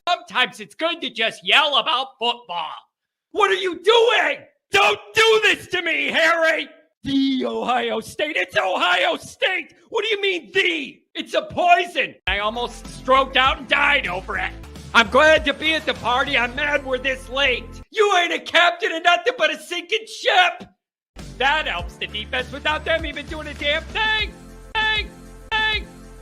Sometimes it's good to just yell about football. What are you doing? Don't do this to me, Harry! The Ohio State. It's Ohio State! What do you mean, the? It's a poison. I almost stroked out and died over it. I'm glad to be at the party. I'm mad we're this late. You ain't a captain of nothing but a sinking ship. That helps the defense without them even doing a damn thing.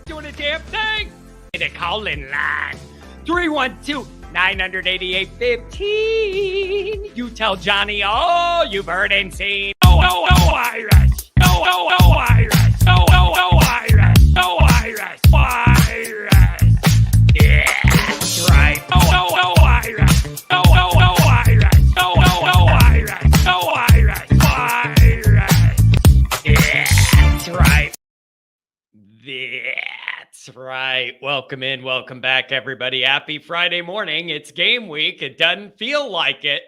Doing a damn thing. The call-in line. 312-988-15. You tell Johnny all you've heard and seen. Oh, Irish. Oh, Irish. Oh, Irish. Oh, Irish. Irish. Yeah, that's right. Oh, Irish. Oh, Irish. Oh, Irish. Oh, Irish. Irish. Yeah, that's right. That's right. Welcome in. Welcome back, everybody. Happy Friday morning. It's game week. It doesn't feel like it.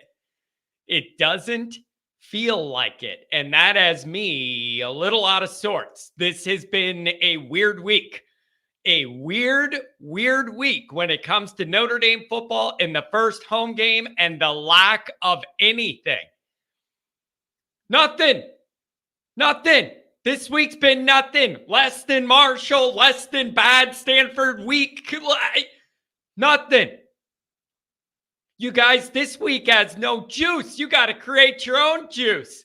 It doesn't feel like it. And that has me a little out of sorts. This has been a weird week. A weird week when it comes to Notre Dame football in the first home game and the lack of anything. Nothing. This week's been nothing. Less than Marshall, less than bad Stanford week. Nothing. You guys, this week has no juice. You got to create your own juice.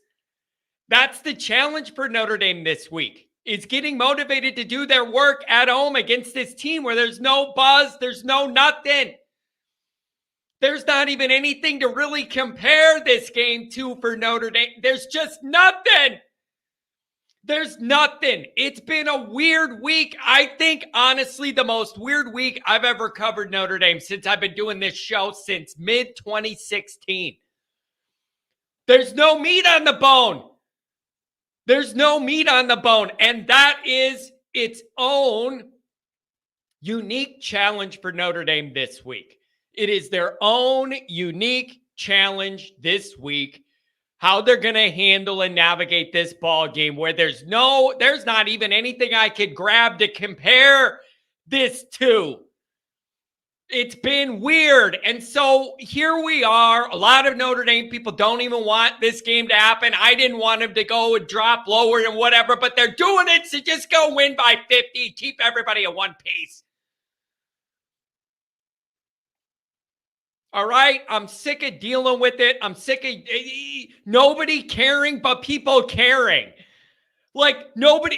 That's the challenge for Notre Dame this week. It's getting motivated to do their work at home against this team where there's no buzz, there's no nothing. There's not even anything to really compare this game to for Notre Dame. There's just nothing. There's nothing. It's been a weird week. I think, honestly, the most weird week I've ever covered Notre Dame since I've been doing this show since mid-2016. There's no meat on the bone. There's no meat on the bone. And that is its own unique challenge for Notre Dame this week. It is their own unique challenge this week. How they're going to handle and navigate this ball game where there's not even anything I could grab to compare this to. It's been weird. And so here we are. A lot of Notre Dame people don't even want this game to happen. I didn't want them to go and drop lower and whatever, but they're doing it. So just go win by 50. Keep everybody at one pace. All right, I'm sick of dealing with it. I'm sick of nobody caring but people caring. Like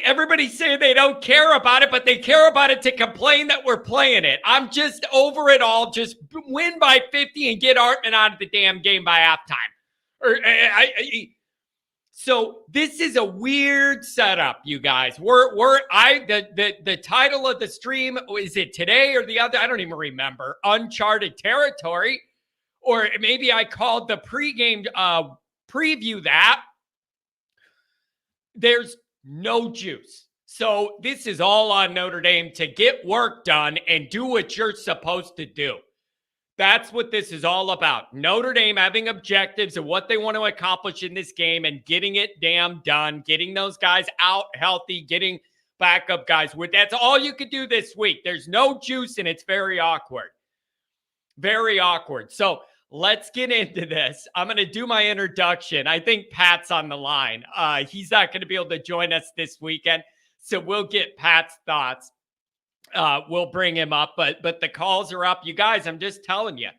everybody saying they don't care about it, but they care about it to complain that we're playing it. I'm just over it all. Just win by 50 and get Artman out of the damn game by halftime. So this is a weird setup, you guys. The title of the stream, is it today or the other? I don't even remember. Uncharted Territory, or maybe I called the pregame preview that. There's no juice. So this is all on Notre Dame to get work done and do what you're supposed to do. That's what this is all about. Notre Dame having objectives and what they want to accomplish in this game and getting it damn done, getting those guys out healthy, getting backup guys. That's all you could do this week. There's no juice and it's very awkward. Very awkward. So let's get into this. I'm going to do my introduction. I think Pat's on the line. He's not going to be able to join us this weekend, so we'll get Pat's thoughts. We'll bring him up, but the calls are up. You guys, I'm just telling you,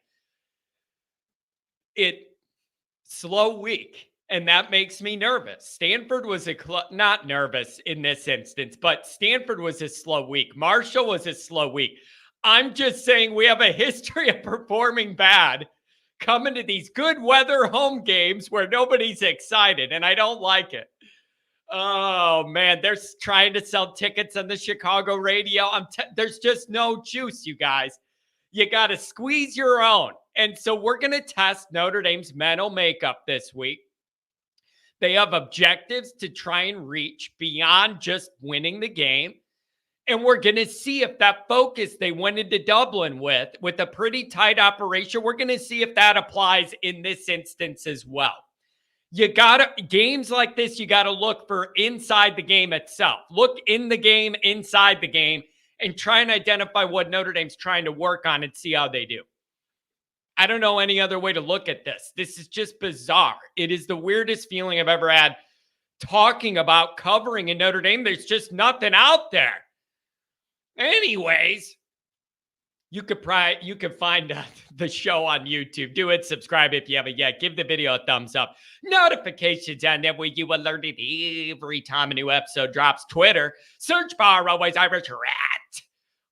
slow week, and that makes me nervous. Stanford was not nervous in this instance, but Stanford was a slow week. Marshall was a slow week. I'm just saying we have a history of performing bad, coming to these good weather home games where nobody's excited, and I don't like it. Oh, man, they're trying to sell tickets on the Chicago radio. There's just no juice, you guys. You got to squeeze your own. And so we're going to test Notre Dame's mental makeup this week. They have objectives to try and reach beyond just winning the game. And we're going to see if that focus they went into Dublin with a pretty tight operation, we're going to see if that applies in this instance as well. games like this, you gotta look for inside the game itself. Look in the game, inside the game, and try and identify what Notre Dame's trying to work on and see how they do. I don't know any other way to look at this. This is just bizarre. It is the weirdest feeling I've ever had talking about covering in Notre Dame. There's just nothing out there. Anyways, you could find the show on YouTube. Do it. Subscribe if you haven't yet. Give the video a thumbs up. Notifications on that way you alerted every time a new episode drops. Twitter, search bar, Always Irish Rat.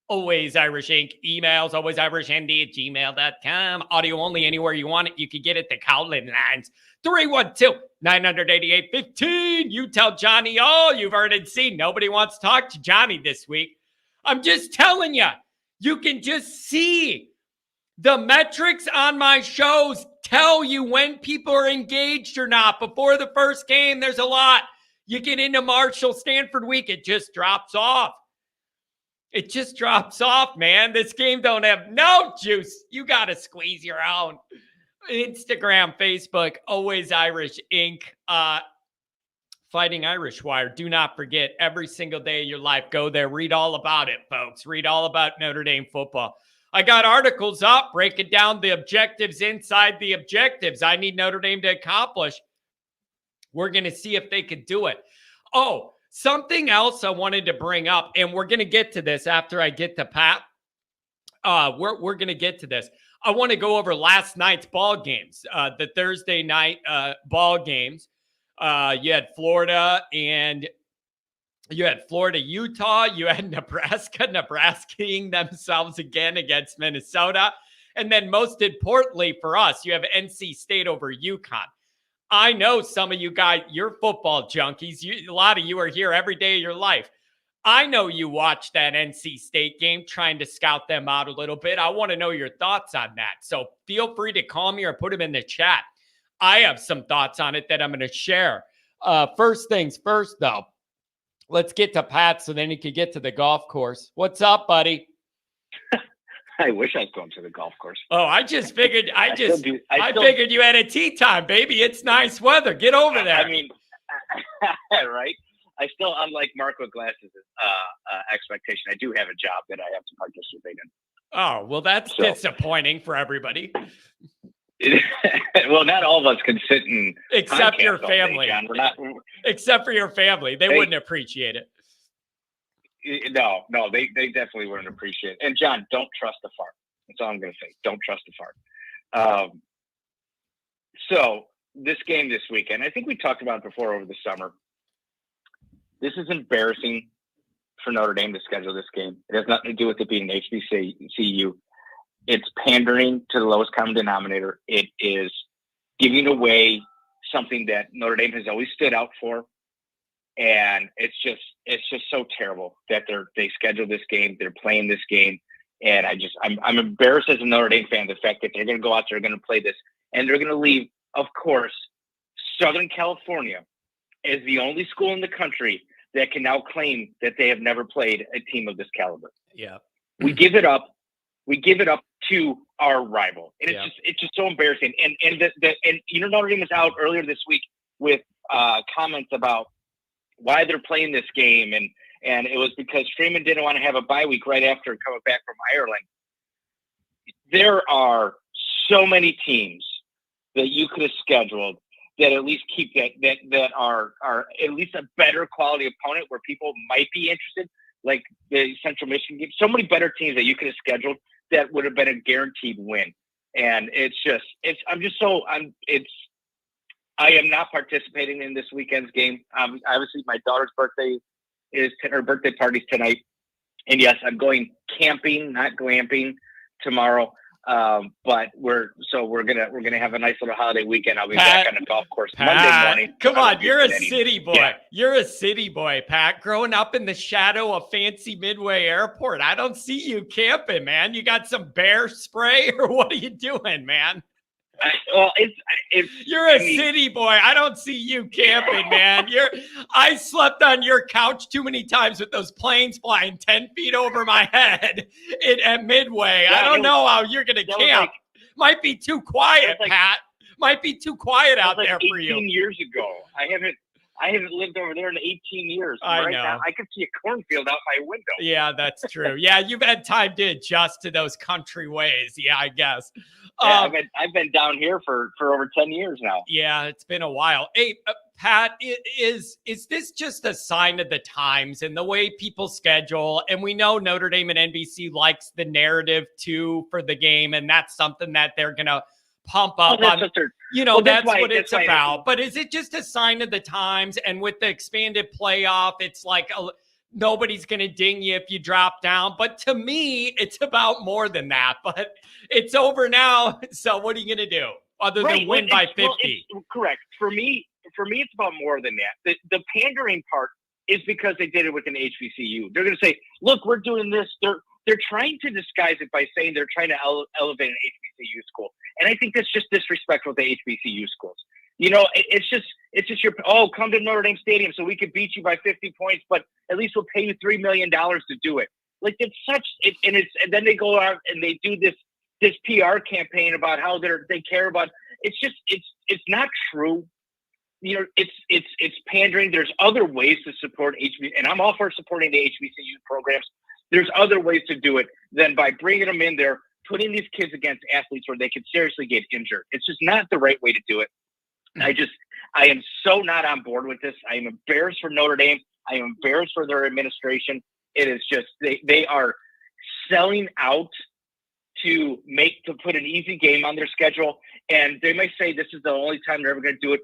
Always Irish Inc. Emails, alwaysirishnd@gmail.com. Audio only anywhere you want it. You can get it. The Cowlin lines. 312-988-15. You tell Johnny all you've heard and seen. Nobody wants to talk to Johnny this week. I'm just telling you. You can just see the metrics on my shows tell you when people are engaged or not. Before the first game, there's a lot. You get into Marshall, Stanford week, it just drops off. It just drops off, man. This game don't have no juice. You got to squeeze your own. Instagram, Facebook, Always Irish Inc., Fighting Irish Wire. Do not forget, every single day of your life, go there. Read all about it, folks. Read all about Notre Dame football. I got articles up breaking down the objectives inside the objectives I need Notre Dame to accomplish. We're going to see if they could do it. Oh, something else I wanted to bring up, and we're going to get to this after I get to Pat. We're going to get to this. I want to go over last night's ball games, the Thursday night ball games. You had Florida, and you had Florida, Utah. You had Nebraskaing themselves again against Minnesota. And then most importantly for us, you have NC State over UConn. I know some of you guys, you're football junkies. A lot of you are here every day of your life. I know you watched that NC State game, trying to scout them out a little bit. I want to know your thoughts on that. So feel free to call me or put them in the chat. I have some thoughts on it that I'm going to share. First things first, though. Let's get to Pat so then he could get to the golf course. What's up, buddy? I wish I was going to the golf course. Oh, I just figured. I figured you had a tea time, baby. It's nice weather. Get over there. I mean, right? Unlike Mark with glasses, expectation, I do have a job that I have to participate in. Oh, well, that's disappointing for everybody. Well, not all of us can sit and except your family. Except for your family, they wouldn't appreciate it. No, they definitely wouldn't appreciate it. And John, don't trust the fart. That's all I'm going to say. Don't trust the fart. So this game this weekend, I think we talked about it before over the summer. This is embarrassing for Notre Dame to schedule this game. It has nothing to do with it being an HBCU. It's pandering to the lowest common denominator. It is giving away something that Notre Dame has always stood out for. And it's just so terrible that they scheduled this game. They're playing this game. And I'm embarrassed as a Notre Dame fan, the fact that they're going to go out there, going to play this, and they're going to leave, of course, Southern California is the only school in the country that can now claim that they have never played a team of this caliber. Yeah. We give it up. We give it up to our rival. And it's just so embarrassing. And Notre Dame was out earlier this week with comments about why they're playing this game. And it was because Freeman didn't want to have a bye week right after coming back from Ireland. There are so many teams that you could have scheduled that at least keep that are at least a better quality opponent where people might be interested, like the Central Michigan game. So many better teams that you could have scheduled that would have been a guaranteed win. And I am not participating in this weekend's game. Obviously my daughter's birthday her birthday party's tonight. And yes, I'm going camping, not glamping tomorrow. But we're gonna have a nice little holiday weekend. I'll be back on the golf course Monday morning. Come on, you're a city boy. Yeah. You're a city boy, Pat. Growing up in the shadow of fancy Midway Airport, I don't see you camping, man. You got some bear spray, or what are you doing, man? You're a city boy. I don't see you camping, man. I slept on your couch too many times with those planes flying 10 feet over my head at Midway. I don't know how you're going to camp. Might be too quiet, Pat. might be too quiet out like there 18 for you. years ago. I haven't lived over there in 18 years. I know. Now, I could see a cornfield out my window. Yeah, that's true. Yeah, you've had time to adjust to those country ways. Yeah, I guess. Yeah, I've been down here for over 10 years now. Yeah, it's been a while. Hey, Pat, is this just a sign of the times and the way people schedule? And we know Notre Dame and NBC likes the narrative too for the game, and that's something that they're gonna pump up on. That's what it's about. But is it just a sign of the times? And with the expanded playoff, it's like nobody's going to ding you if you drop down. But to me, it's about more than that. But it's over now. So what are you going to do other than win by 50? Correct. For me, it's about more than that. The pandering part is because they did it with an HBCU. They're going to say, look, we're doing this. They're trying to disguise it by saying they're trying to elevate an HBCU school. And I think that's just disrespectful to HBCU schools. It's just come to Notre Dame Stadium so we could beat you by 50 points, but at least we'll pay you $3 million to do it. Like and then they go out and they do this PR campaign about how they care about. It's not true. It's pandering. There's other ways to support HBCU, and I'm all for supporting the HBCU programs. There's other ways to do it than by bringing them in there, putting these kids against athletes where they could seriously get injured. It's just not the right way to do it. I am so not on board with this. I am embarrassed for Notre Dame. I am embarrassed for their administration. It is just, they are selling out to put an easy game on their schedule. And they may say this is the only time they're ever going to do it.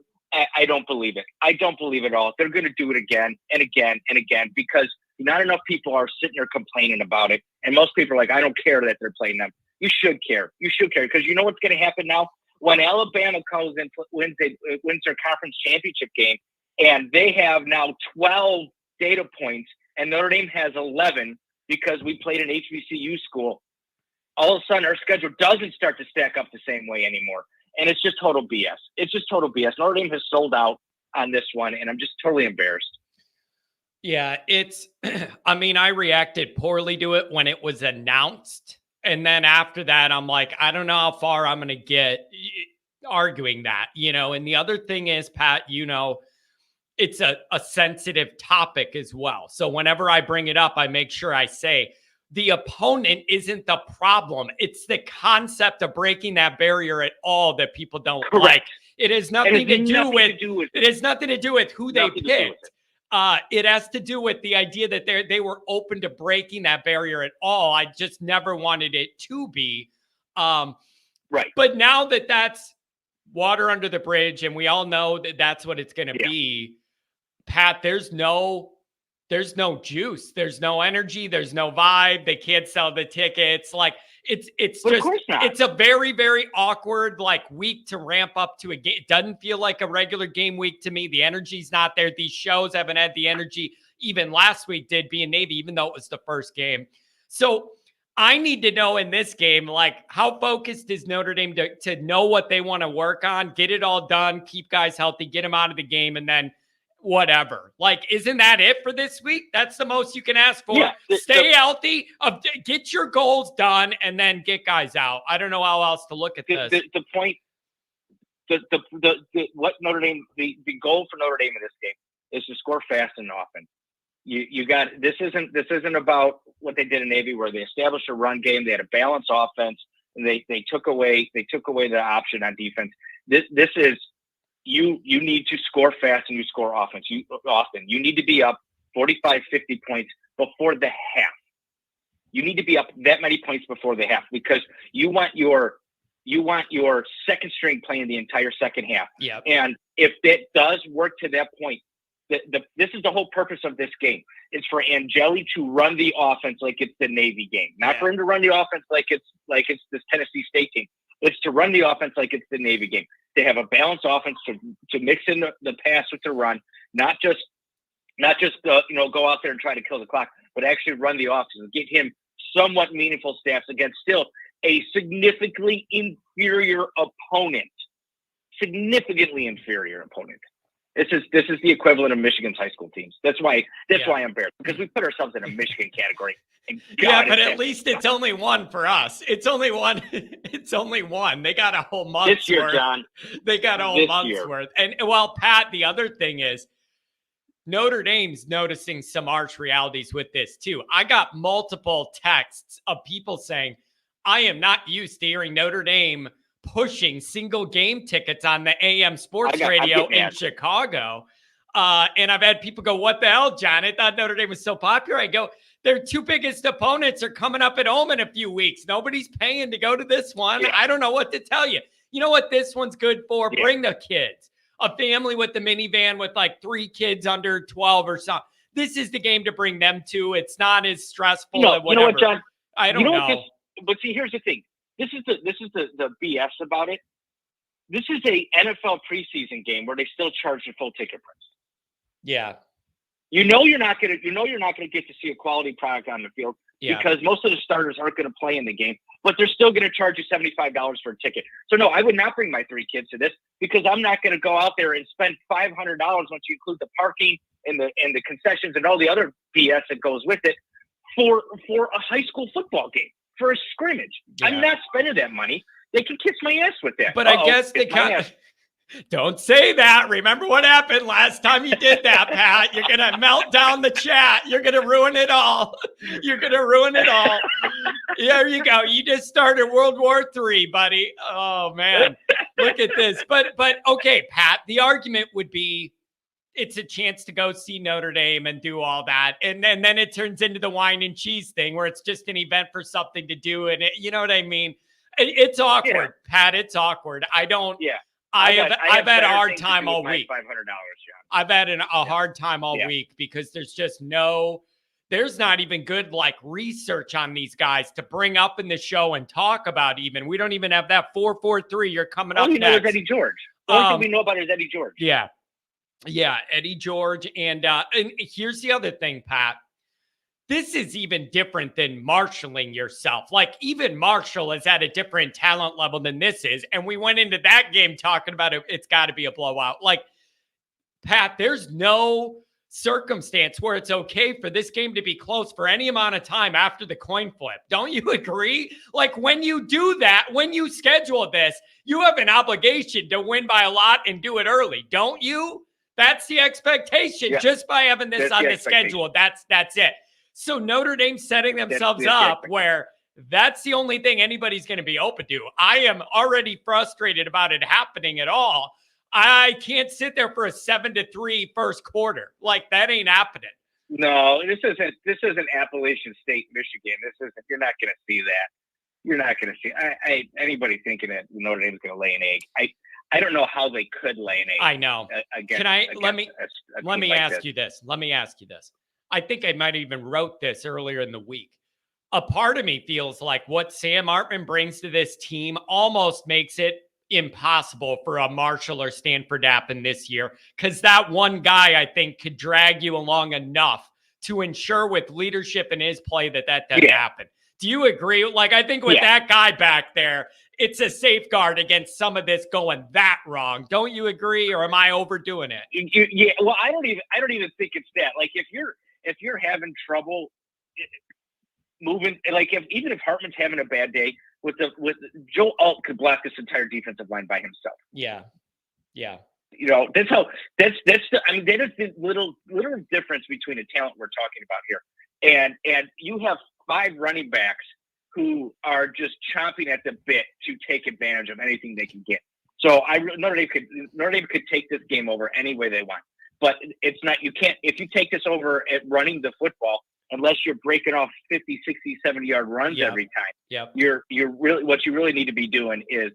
I don't believe it. I don't believe it at all. They're going to do it again and again and again because not enough people are sitting there complaining about it. And most people are like, I don't care that they're playing them. You should care. You should care because you know what's going to happen now? When Alabama comes and wins their conference championship game, and they have now 12 data points, and Notre Dame has 11 because we played an HBCU school, all of a sudden our schedule doesn't start to stack up the same way anymore. And it's just total BS. It's just total BS. Notre Dame has sold out on this one, and I'm just totally embarrassed. Yeah, I reacted poorly to it when it was announced. And then after that, I'm like, I don't know how far I'm going to get arguing that, And the other thing is, Pat, it's a sensitive topic as well. So whenever I bring it up, I make sure I say the opponent isn't the problem. It's the concept of breaking that barrier at all that people don't like. It has nothing to do with who they picked. It has to do with the idea that they were open to breaking that barrier at all. I just never wanted it to be. Right. But now that that's water under the bridge and we all know that that's what it's going to be, Pat, there's no juice. There's no energy. There's no vibe. They can't sell the tickets. Like it's a very, very awkward week to ramp up to a game. It doesn't feel like a regular game week to me. The energy's not there. These shows haven't had the energy even last week did being Navy, even though it was the first game. So I need to know in this game, how focused is Notre Dame to know what they want to work on, get it all done, keep guys healthy, get them out of the game, and then whatever. Isn't that it for this week? That's the most you can ask for. Yeah, Stay healthy, get your goals done, and then get guys out. I don't know how else to look at this. The point, what Notre Dame, the goal for NotreAme in this game is to score fast and often. You got this isn't about what they did in Navy where they established a run game. They had a balanced offense, and they took away the option on defense. This is. You need to score fast and you score offense. You need to be up 45, 50 points before the half. You need to be up that many points before the half because you want your second string playing the entire second half. Yep. And if it does work to that point, this is the whole purpose of this game. It's for Angeli to run the offense like it's the Navy game, not for him to run the offense like it's this Tennessee State team. It's to run the offense like it's the Navy game. They have a balanced offense to mix in the pass with the run, not just go out there and try to kill the clock, but actually run the offense and get him somewhat meaningful snaps against still a significantly inferior opponent. This is the equivalent of Michigan's high school teams. That's why I'm embarrassed, because we put ourselves in a Michigan category. And yeah, but at least it's only one for us. It's only one. It's only one. They got a whole month's this year, worth. John. They got a whole month's worth. And well, Pat, the other thing is Notre Dame's noticing some harsh realities with this too. I got multiple texts of people saying, I am not used to hearing Notre Dame pushing single game tickets on the AM sports radio in Chicago. And I've had people go, what the hell, John? I thought Notre Dame was so popular. I go, their two biggest opponents are coming up at home in a few weeks. Nobody's paying to go to this one. Yeah. I don't know what to tell you. You know what this one's good for? Yeah. Bring the kids. A family with the minivan with like 3 kids under 12 or something. This is the game to bring them to. It's not as stressful. Whatever. You know what, John? I don't know. But see, here's the thing. This is the BS about it. This is a NFL preseason game where they still charge the full ticket price. Yeah. You're not gonna get to see a quality product on the field because most of the starters aren't going to play in the game, but they're still going to charge you $75 for a ticket. So no, I would not bring my 3 kids to this because I'm not going to go out there and spend $500 once you include the parking and the concessions and all the other BS that goes with it for a high school football game, for a scrimmage. Yeah. I'm not spending that money. They can kiss my ass with that. But I guess they kind of. Don't say that. Remember what happened last time you did that, Pat. You're going to melt down the chat. You're going to ruin it all. You're going to ruin it all. There you go. You just started World War III, buddy. Oh, man. Look at this. But okay, Pat, the argument would be it's a chance to go see Notre Dame and do all that. And then it turns into the wine and cheese thing where it's just an event for something to do. And you know what I mean? It's awkward, Pat. It's awkward. I don't. Yeah. I've had a hard time all week. $500, I've had a hard time all week because there's just there's not even good like research on these guys to bring up in the show and talk about even. We don't even have that 4-4-3. You're coming up next. All we know is Eddie George. The only thing we know about is Eddie George. Yeah. Yeah, Eddie George. And here's the other thing, Pat. This is even different than marshaling yourself. Like even Marshall is at a different talent level than this is. And we went into that game talking about it's got to be a blowout. Like, Pat, there's no circumstance where it's okay for this game to be close for any amount of time after the coin flip. Don't you agree? Like when you do that, when you schedule this, you have an obligation to win by a lot and do it early. Don't you? That's the expectation just by having this on the schedule. That's it. So Notre Dame setting themselves up where that's the only thing anybody's going to be open to. I am already frustrated about it happening at all. I can't sit there for a 7-3 first quarter. Like that ain't happening. No, this isn't Appalachian State, Michigan. You're not going to see that. You're not going to see anybody thinking that Notre Dame's going to lay an egg. I don't know how they could lay an egg. I know. Let me ask you this. I think I might have even wrote this earlier in the week. A part of me feels like what Sam Hartman brings to this team almost makes it impossible for a Marshall or Stanford to happen this year because that one guy, I think, could drag you along enough to ensure with leadership in his play that doesn't happen. Do you agree? Like, I think with that guy back there, it's a safeguard against some of this going that wrong. Don't you agree, or am I overdoing it? Yeah. Well, I don't even think it's that. Like, if you're having trouble moving, like even if Hartman's having a bad day, with Joe Alt could block this entire defensive line by himself. Yeah. You know, that is the little difference between the talent we're talking about here, and you have 5 running backs who are just chomping at the bit to take advantage of anything they can get. So Notre Dame could take this game over any way they want. But it's not, you can't, if you take this over at running the football, unless you're breaking off 50, 60, 70-yard runs every time, you're really, what you really need to be doing is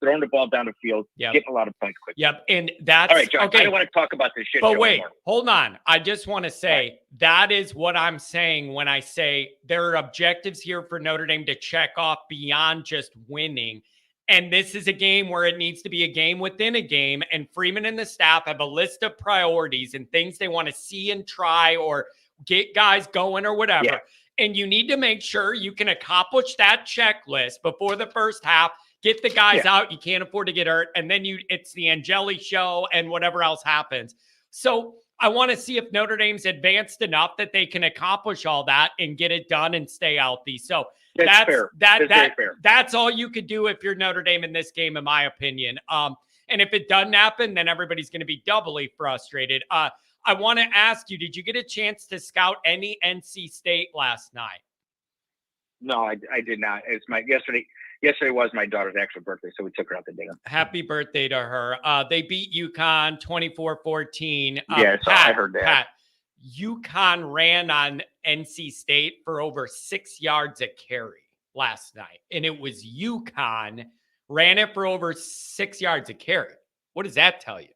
throwing the ball down the field, getting a lot of points quickly. And that's all right, John. Okay. I don't want to talk about this shit. But wait, anymore. Hold on. I just want to say that is what I'm saying when I say there are objectives here for Notre Dame to check off beyond just winning. And this is a game where it needs to be a game within a game. And Freeman and the staff have a list of priorities and things they want to see and try or get guys going or whatever. Yeah. And you need to make sure you can accomplish that checklist before the first half Get the guys out. You can't afford to get hurt. And then it's the Angeli show and whatever else happens. So I want to see if Notre Dame's advanced enough that they can accomplish all that and get it done and stay healthy. So that's fair. That's all you could do if you're Notre Dame in this game, in my opinion. And if it doesn't happen, then everybody's going to be doubly frustrated. I want to ask you, did you get a chance to scout any NC State last night? No, I did not. It's yesterday was my daughter's actual birthday, so we took her out to dinner. Happy birthday to her. They beat UConn 24-14. I heard that. Pat, UConn ran on NC State for over 6 yards a carry last night, and it was UConn ran it for over 6 yards a carry. What does that tell you?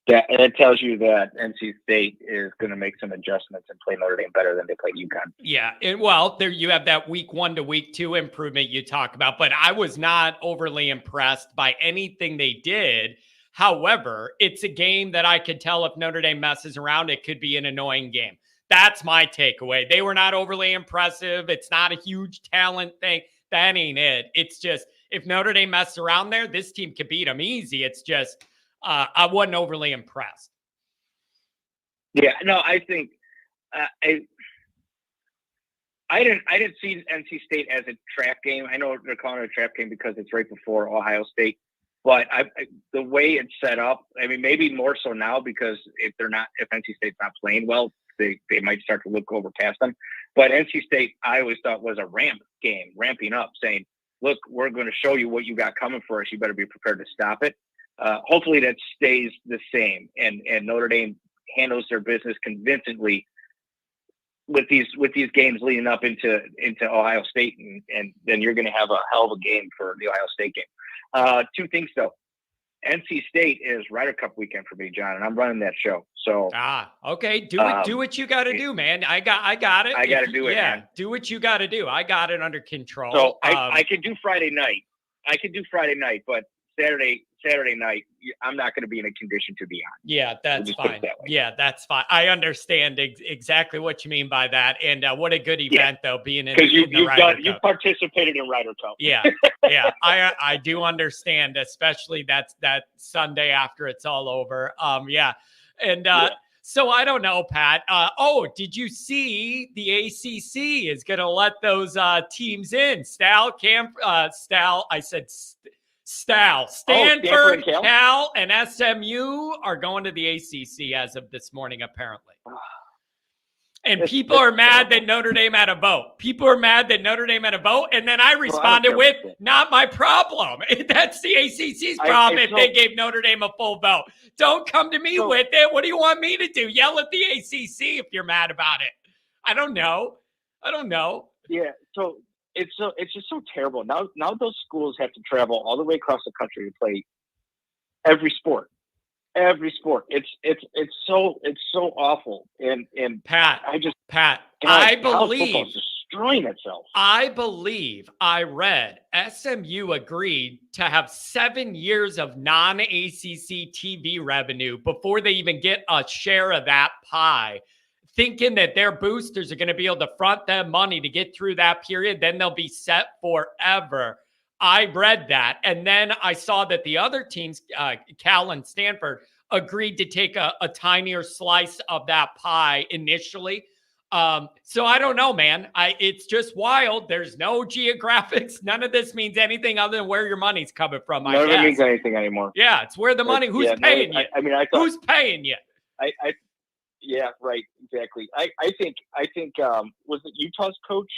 It tells you that NC State is going to make some adjustments and play Notre Dame better than they played UConn. Yeah, there you have that week 1 to week 2 improvement you talk about, but I was not overly impressed by anything they did. However, it's a game that I could tell if Notre Dame messes around, it could be an annoying game. That's my takeaway. They were not overly impressive. It's not a huge talent thing. That ain't it. It's just if Notre Dame messes around there, this team could beat them easy. It's just I wasn't overly impressed. Yeah, no, I think I didn't see NC State as a trap game. I know they're calling it a trap game because it's right before Ohio State, but the way it's set up, I mean, maybe more so now because if NC State's not playing well, they might start to look over past them. But NC State, I always thought was a ramping up, saying, "Look, we're going to show you what you got coming for us. You better be prepared to stop it." Hopefully that stays the same, and Notre Dame handles their business convincingly with these games leading up into Ohio State, and then you're going to have a hell of a game for the Ohio State game. Two things though, NC State is Ryder Cup weekend for me, John, and I'm running that show. So okay, do what you got to do, man. I got it. I got to do it. Yeah, man. Do what you got to do. I got it under control. So I could do Friday night. But Saturday night, I'm not going to be in a condition to be on. Yeah, that's fine. Yeah, that's fine. I understand exactly what you mean by that. And what a good event, though, being in the Ryder Cup. You participated in Ryder Cup. Yeah, I do understand, especially that Sunday after it's all over. So I don't know, Pat. Did you see the ACC is going to let those teams in? Stanford, Cal, and SMU are going to the ACC as of this morning, apparently. And people are mad that Notre Dame had a vote. And then I responded with, not my problem. That's the ACC's problem if they gave Notre Dame a full vote. Don't come to me with it. What do you want me to do? Yell at the ACC if you're mad about it. I don't know. Yeah, so it's just so terrible. Now those schools have to travel all the way across the country to play every sport. It's so awful. And Pat, I believe football's destroying itself. I believe I read SMU agreed to have 7 years of non-ACC TV revenue before they even get a share of that pie, thinking that their boosters are going to be able to front them money to get through that period. Then they'll be set forever. I read that. And then I saw that the other teams, Cal and Stanford, agreed to take a tinier slice of that pie initially. So I don't know, man. It's just wild. There's no geographics. None of this means anything other than where your money's coming from. None of it means anything anymore. Yeah, it's where the money. Who's paying you? Who's paying you? Yeah, right. Exactly. I think was it Utah's coach?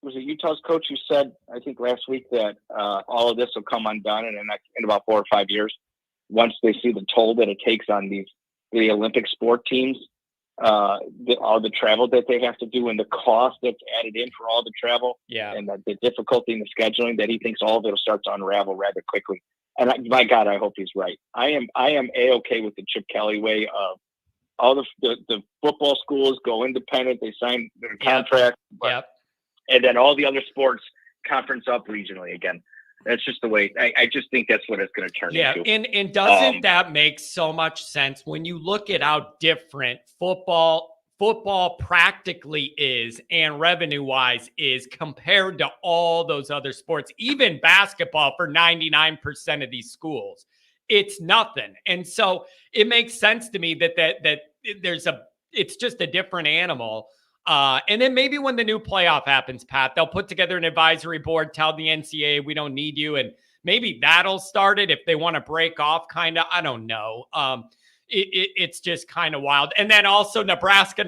Was it Utah's coach who said, I think last week, that all of this will come undone in about 4 or 5 years once they see the toll that it takes on the Olympic sport teams, all the travel that they have to do and the cost that's added in for all the travel, and the difficulty in the scheduling, that he thinks all of it will start to unravel rather quickly. And my God, I hope he's right. I am A-okay with the Chip Kelly way of all the football schools go independent. They sign their contract. And then all the other sports conference up regionally again. That's just the way. I just think that's what it's going to turn into. And doesn't that make so much sense when you look at how different football football practically is and revenue-wise is compared to all those other sports, even basketball for 99% of these schools. It's nothing. And so it makes sense to me that it's just a different animal. And then maybe when the new playoff happens, Pat, they'll put together an advisory board, tell the NCAA we don't need you, and maybe that'll start it if they want to break off. Kind of, I don't know. It's just kind of wild. And then also Nebraska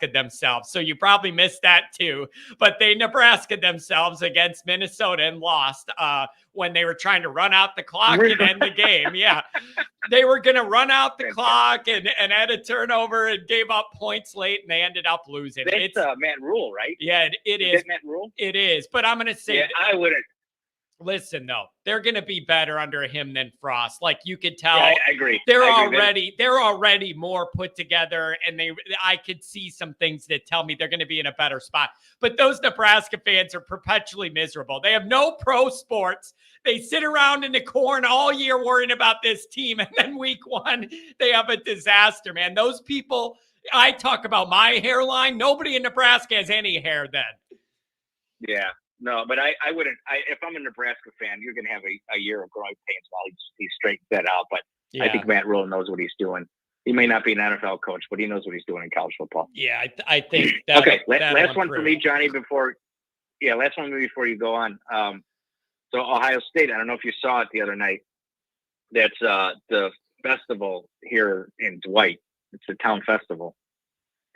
themselves. So you probably missed that too. But they Nebraska themselves against Minnesota and lost when they were trying to run out the clock and end the game. Yeah. They were going to run out the clock and had a turnover and gave up points late, and they ended up losing. It's Matt Rule, right? Yeah, it is. Matt Rule? It is. But I'm going to say, I wouldn't. Listen, though, they're going to be better under him than Frost. Like you could tell, yeah, I agree. They're already more put together, and I could see some things that tell me they're going to be in a better spot. But those Nebraska fans are perpetually miserable. They have no pro sports. They sit around in the corn all year worrying about this team, and then week one they have a disaster. Man, those people. I talk about my hairline. Nobody in Nebraska has any hair then. Yeah. No, but I wouldn't. If I'm a Nebraska fan, you're going to have a year of growing pains while he straightens that out. But yeah. I think Matt Rule knows what he's doing. He may not be an NFL coach, but he knows what he's doing in college football. Yeah, I think that. Okay, last one for me, Johnny. Before you go on. So Ohio State. I don't know if you saw it the other night. That's the festival here in Dwight. It's a town festival,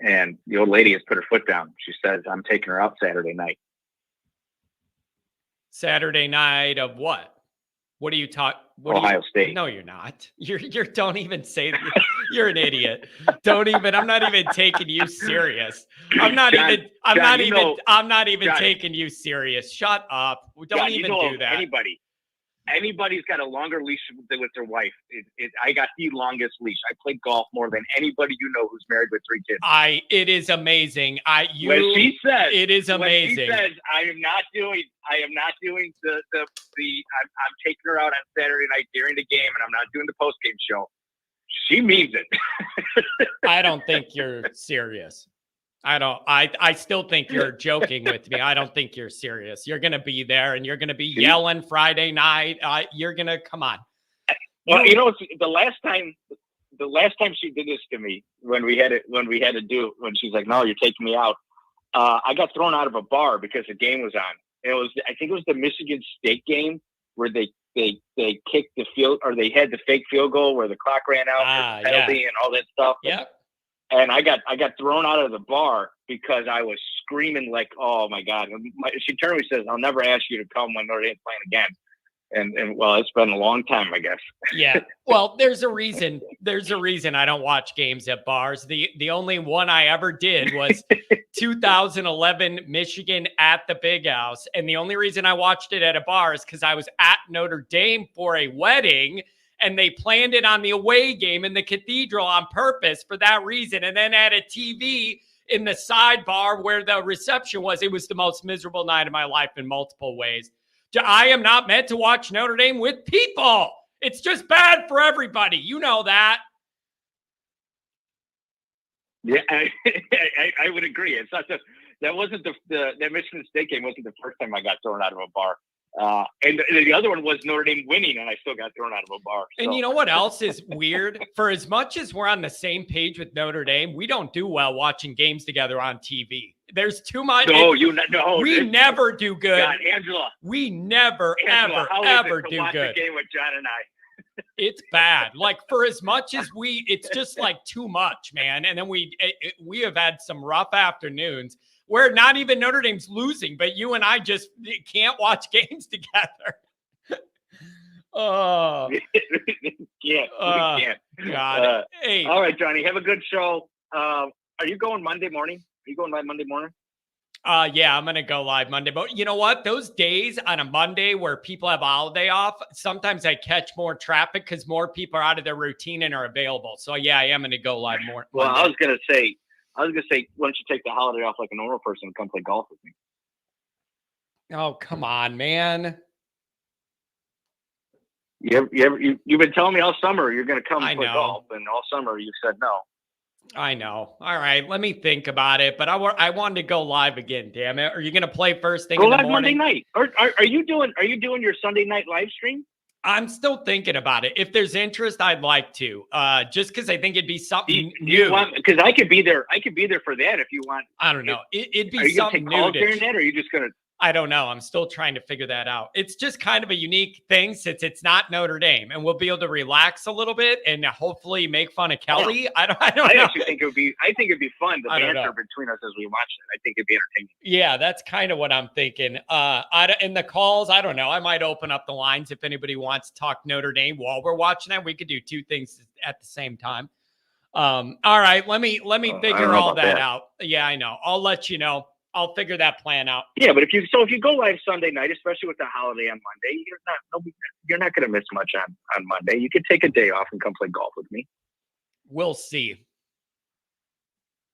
and the old lady has put her foot down. She says, "I'm taking her out Saturday night." Saturday night of what? What are you talking? Ohio State. No, you're not. You're don't even say that. You're an idiot. Don't even. I'm not even taking you serious. I'm not even taking you serious. Shut up. Don't even do that. Anybody's got a longer leash with their wife. I got the longest leash. I played golf more than anybody you know who's married with 3 kids. It is amazing. When she says it is amazing. When she says I am not doing the I'm taking her out on Saturday night during the game, and I'm not doing the post game show. She means it. I don't think you're serious. I still think you're joking with me. I don't think you're serious. You're going to be there and you're going to be yelling Friday night. You're going to come on. Well, the last time she did this to me when she's like, "No, you're taking me out." I got thrown out of a bar because the game was on. I think it was the Michigan State game where they kicked the field, or they had the fake field goal where the clock ran out, penalty and all that stuff. Yeah. And I got thrown out of the bar because I was screaming like, "Oh my God!" She turned to me and says, "I'll never ask you to come when Notre Dame's playing again." And well, it's been a long time, I guess. Yeah. Well, there's a reason. There's a reason I don't watch games at bars. The only one I ever did was 2011 Michigan at the Big House, and the only reason I watched it at a bar is because I was at Notre Dame for a wedding. And they planned it on the away game in the Cathedral on purpose for that reason. And then at a TV in the sidebar where the reception was, it was the most miserable night of my life in multiple ways. I am not meant to watch Notre Dame with people. It's just bad for everybody. You know that. Yeah, I would agree. It's not that wasn't the Michigan State game wasn't the first time I got thrown out of a bar. And the other one was Notre Dame winning, and I still got thrown out of a bar. So. And you know what else is weird? For as much as we're on the same page with Notre Dame, we don't do well watching games together on TV. There's too much. We never do good. God, Angela. We never, Angela, ever do watch good. The game with John and I. It's bad. Like for as much as it's just like too much, man. And then we have had some rough afternoons. Where not even Notre Dame's losing, but you and I just can't watch games together. Oh, we can't. God. Hey. All right, Johnny, have a good show. Are you going Monday morning? Are you going live Monday morning? Yeah, I'm going to go live Monday. But you know what? Those days on a Monday where people have a holiday off, sometimes I catch more traffic because more people are out of their routine and are available. So yeah, I am going to go live more. Well, Monday. I was going to say, why don't you take the holiday off like a normal person and come play golf with me? Oh, come on, man. You've been telling me all summer you're going to come play golf, and all summer you said no. I know. All right, let me think about it. But I wanted to go live again. Damn it! Are you going to play first thing Go in the live Monday morning? night. Or are you doing your Sunday night live stream? I'm still thinking about it. If there's interest, I'd like to. Just because I think it'd be something Do you new. want? Because I could be there. I could be there for that if you want. I don't know. It'd be Are you gonna something take new. calls during that, or are you just gonna? I don't know. I'm still trying to figure that out. It's just kind of a unique thing since it's not Notre Dame, and we'll be able to relax a little bit and hopefully make fun of Kelly. I don't I know. actually think it would be. I think it'd be fun the I don't banter know. between us as we watch it. I think it'd be entertaining. Yeah, that's kind of what I'm thinking. In the calls, I don't know. I might open up the lines if anybody wants to talk Notre Dame while we're watching that. We could do two things at the same time. All right, let me figure all that out. Yeah, I know. I'll let you know. I'll figure that plan out. Yeah, but if you go live Sunday night, especially with the holiday on Monday, you're not going to miss much on Monday. You could take a day off and come play golf with me. We'll see.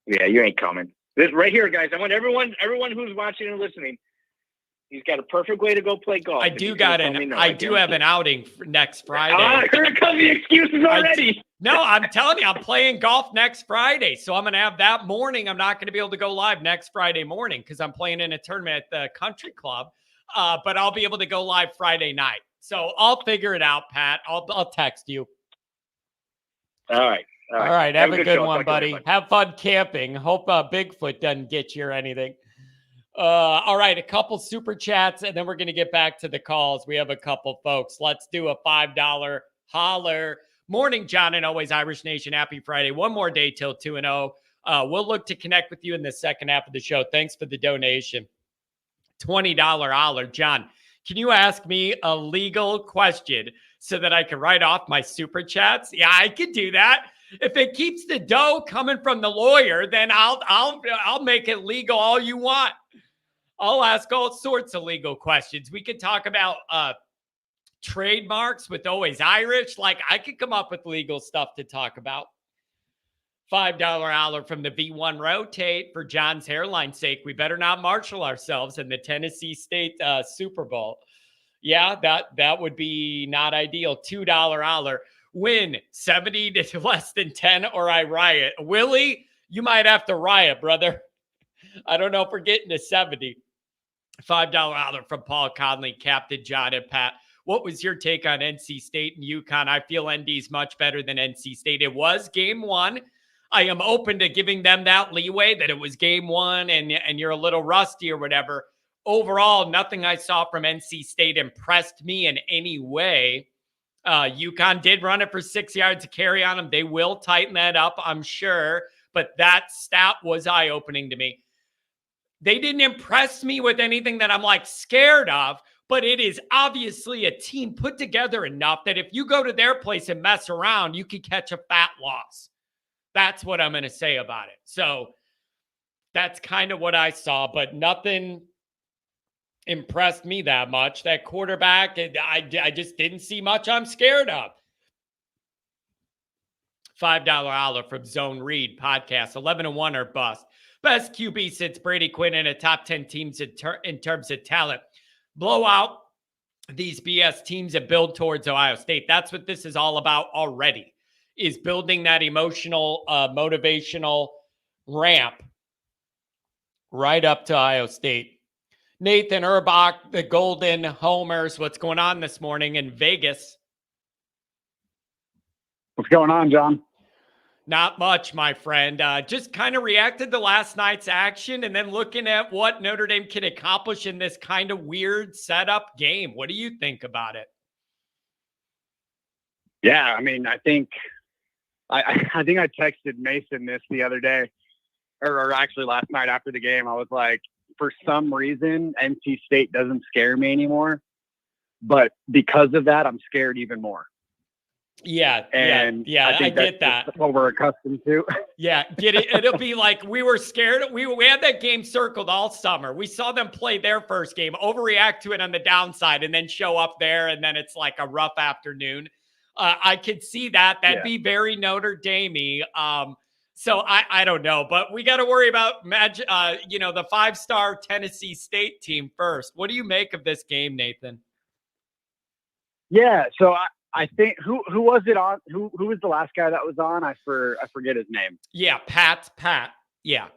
Yeah, you ain't coming. This right here, guys. I want everyone who's watching and listening. He's got a perfect way to go play golf. I do have an outing for next Friday. Here come the excuses already. No, I'm telling you, I'm playing golf next Friday. So I'm going to have that morning. I'm not going to be able to go live next Friday morning because I'm playing in a tournament at the country club. But I'll be able to go live Friday night. So I'll figure it out, Pat. I'll text you. All right. All right. Have a good one, buddy. Have fun camping. Hope Bigfoot doesn't get you or anything. All right. A couple super chats, and then we're going to get back to the calls. We have a couple folks. Let's do a $5 holler. Morning, John, and always Irish Nation. Happy Friday. One more day till 2-0. We'll look to connect with you in the second half of the show. Thanks for the donation. $20 holler. John, can you ask me a legal question so that I can write off my super chats? Yeah, I could do that. If it keeps the dough coming from the lawyer, then I'll make it legal all you want. I'll ask all sorts of legal questions. We could talk about trademarks with always Irish. Like I could come up with legal stuff to talk about. $5 holler from the V1 Rotate for John's hairline's sake. We better not marshal ourselves in the Tennessee State Super Bowl. Yeah, that would be not ideal. $2 holler. Win 70 to less than 10 or I riot. Willie, you might have to riot, brother. I don't know if we're getting to 70. $5 holler from Paul Conley, Captain John and Pat. What was your take on NC State and UConn? I feel ND's much better than NC State. It was game one. I am open to giving them that leeway that it was game one and you're a little rusty or whatever. Overall, nothing I saw from NC State impressed me in any way. UConn did run it for 6 yards to carry on them. They will tighten that up, I'm sure. But that stat was eye-opening to me. They didn't impress me with anything that I'm like scared of, but it is obviously a team put together enough that if you go to their place and mess around, you could catch a fat loss. That's what I'm going to say about it. So that's kind of what I saw, but nothing impressed me that much. That quarterback, I just didn't see much I'm scared of. $5 holler from Zone Read podcast. 11-1 or bust. Best QB since Brady Quinn in a top 10 teams in terms of talent. Blow out these BS teams and build towards Ohio State. That's what this is all about already, is building that emotional, motivational ramp right up to Ohio State. Nathan Urbach, the Golden Homers. What's going on this morning in Vegas? What's going on, John? Not much, my friend. Just kind of reacted to last night's action and then looking at what Notre Dame can accomplish in this kind of weird setup game. What do you think about it? Yeah, I mean, I think I texted Mason this the other day, or actually last night after the game. I was like, for some reason, NC State doesn't scare me anymore. But because of that, I'm scared even more. Yeah, I get that. What we're accustomed to. Yeah, get it. It'll be like we were scared. We had that game circled all summer. We saw them play their first game, overreact to it on the downside, and then show up there, and then it's like a rough afternoon. I could see that. That'd be very Notre Dame-y. So I don't know, but we got to worry about the 5-star Tennessee State team first. What do you make of this game, Nathan? Yeah, so I think who was it on? Who was the last guy that was on? I forget his name. Yeah, Pat. Yeah.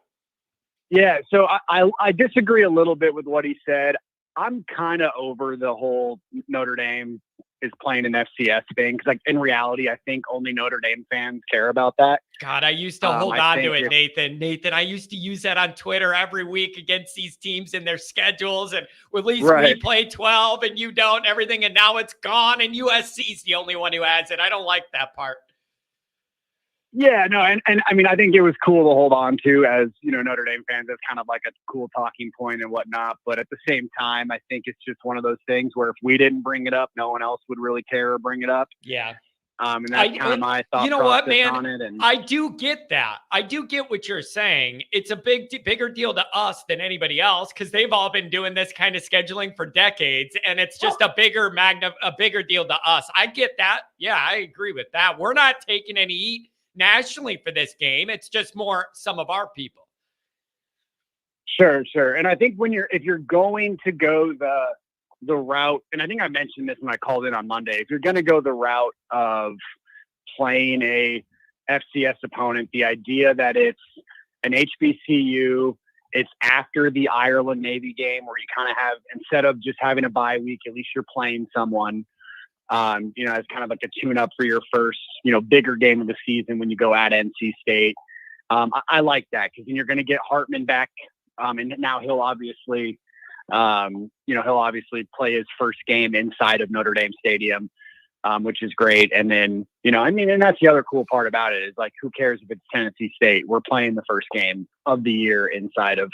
Yeah. So I disagree a little bit with what he said. I'm kind of over the whole Notre Dame is playing an FCS thing, because like in reality, I think only Notre Dame fans care about that. God, I used to hold on to it, Nathan. I used to use that on Twitter every week against these teams and their schedules. And at least we play 12 and you don't, everything. And now it's gone and USC's the only one who has it. I don't like that part. Yeah, no. And I mean, I think it was cool to hold on to as, Notre Dame fans, as kind of like a cool talking point and whatnot. But at the same time, I think it's just one of those things where if we didn't bring it up, no one else would really care or bring it up. Yeah. And that's kind of my thought process on it. And I do get that. I do get what you're saying. It's a bigger deal to us than anybody else, because they've all been doing this kind of scheduling for decades, and it's just a bigger deal to us. I get that. Yeah, I agree with that. We're not taking any heat nationally for this game. It's just more some of our people. Sure. And I think if you're going to go the route, and I think I mentioned this when I called in on Monday, if you're going to go the route of playing a FCS opponent, the idea that it's an HBCU, it's after the Ireland Navy game, where you kind of have, instead of just having a bye week, at least you're playing someone, as kind of like a tune-up for your first, bigger game of the season when you go at NC State. I like that, because then you're going to get Hartman back, and now he'll obviously play his first game inside of Notre Dame Stadium, which is great. And then, and that's the other cool part about it, is like, who cares if it's Tennessee State? We're playing the first game of the year inside of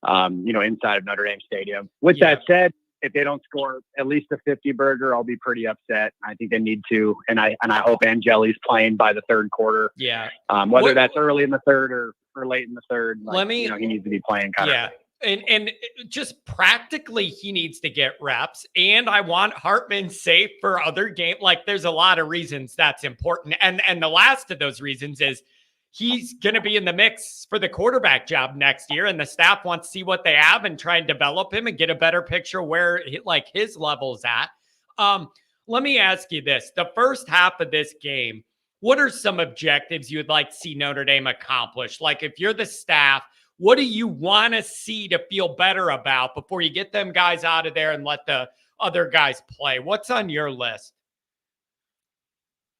Notre Dame Stadium. With that said, if they don't score at least a 50 burger, I'll be pretty upset. I think they need to, and I hope Angeli's playing by the third quarter. Yeah. Whether that's early in the third or late in the third, he needs to be playing kind of. And just practically, he needs to get reps. And I want Hartman safe for other games. Like, there's a lot of reasons that's important. And the last of those reasons is he's going to be in the mix for the quarterback job next year. And the staff wants to see what they have and try and develop him and get a better picture where his level's at. Let me ask you this. The first half of this game, what are some objectives you would like to see Notre Dame accomplish? Like, if you're the staff, what do you want to see to feel better about before you get them guys out of there and let the other guys play? What's on your list?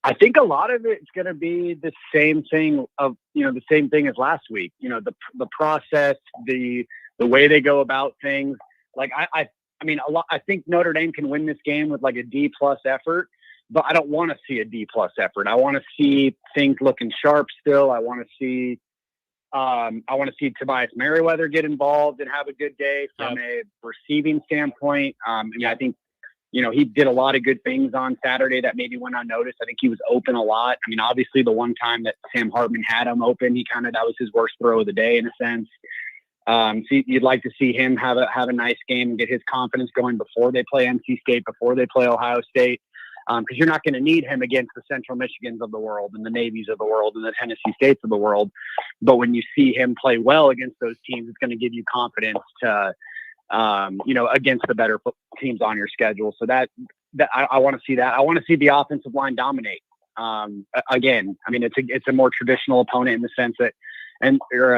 I think a lot of it's going to be the same thing as last week. The process, the way they go about things. Like I think Notre Dame can win this game with like a D+ effort, but I don't want to see a D+ effort. I want to see things looking sharp still. I want to see Tobias Merriweather get involved and have a good day from a receiving standpoint. I think, he did a lot of good things on Saturday that maybe went unnoticed. I think he was open a lot. I mean, obviously the one time that Sam Hartman had him open, that was his worst throw of the day in a sense. So you'd like to see him have a nice game and get his confidence going before they play NC State, before they play Ohio State. Because you're not going to need him against the Central Michigans of the world and the Navies of the world and the Tennessee States of the world. But when you see him play well against those teams, it's going to give you confidence to, against the better teams on your schedule. So that I want to see that. I want to see the offensive line dominate. Again, I mean, it's a more traditional opponent in the sense that,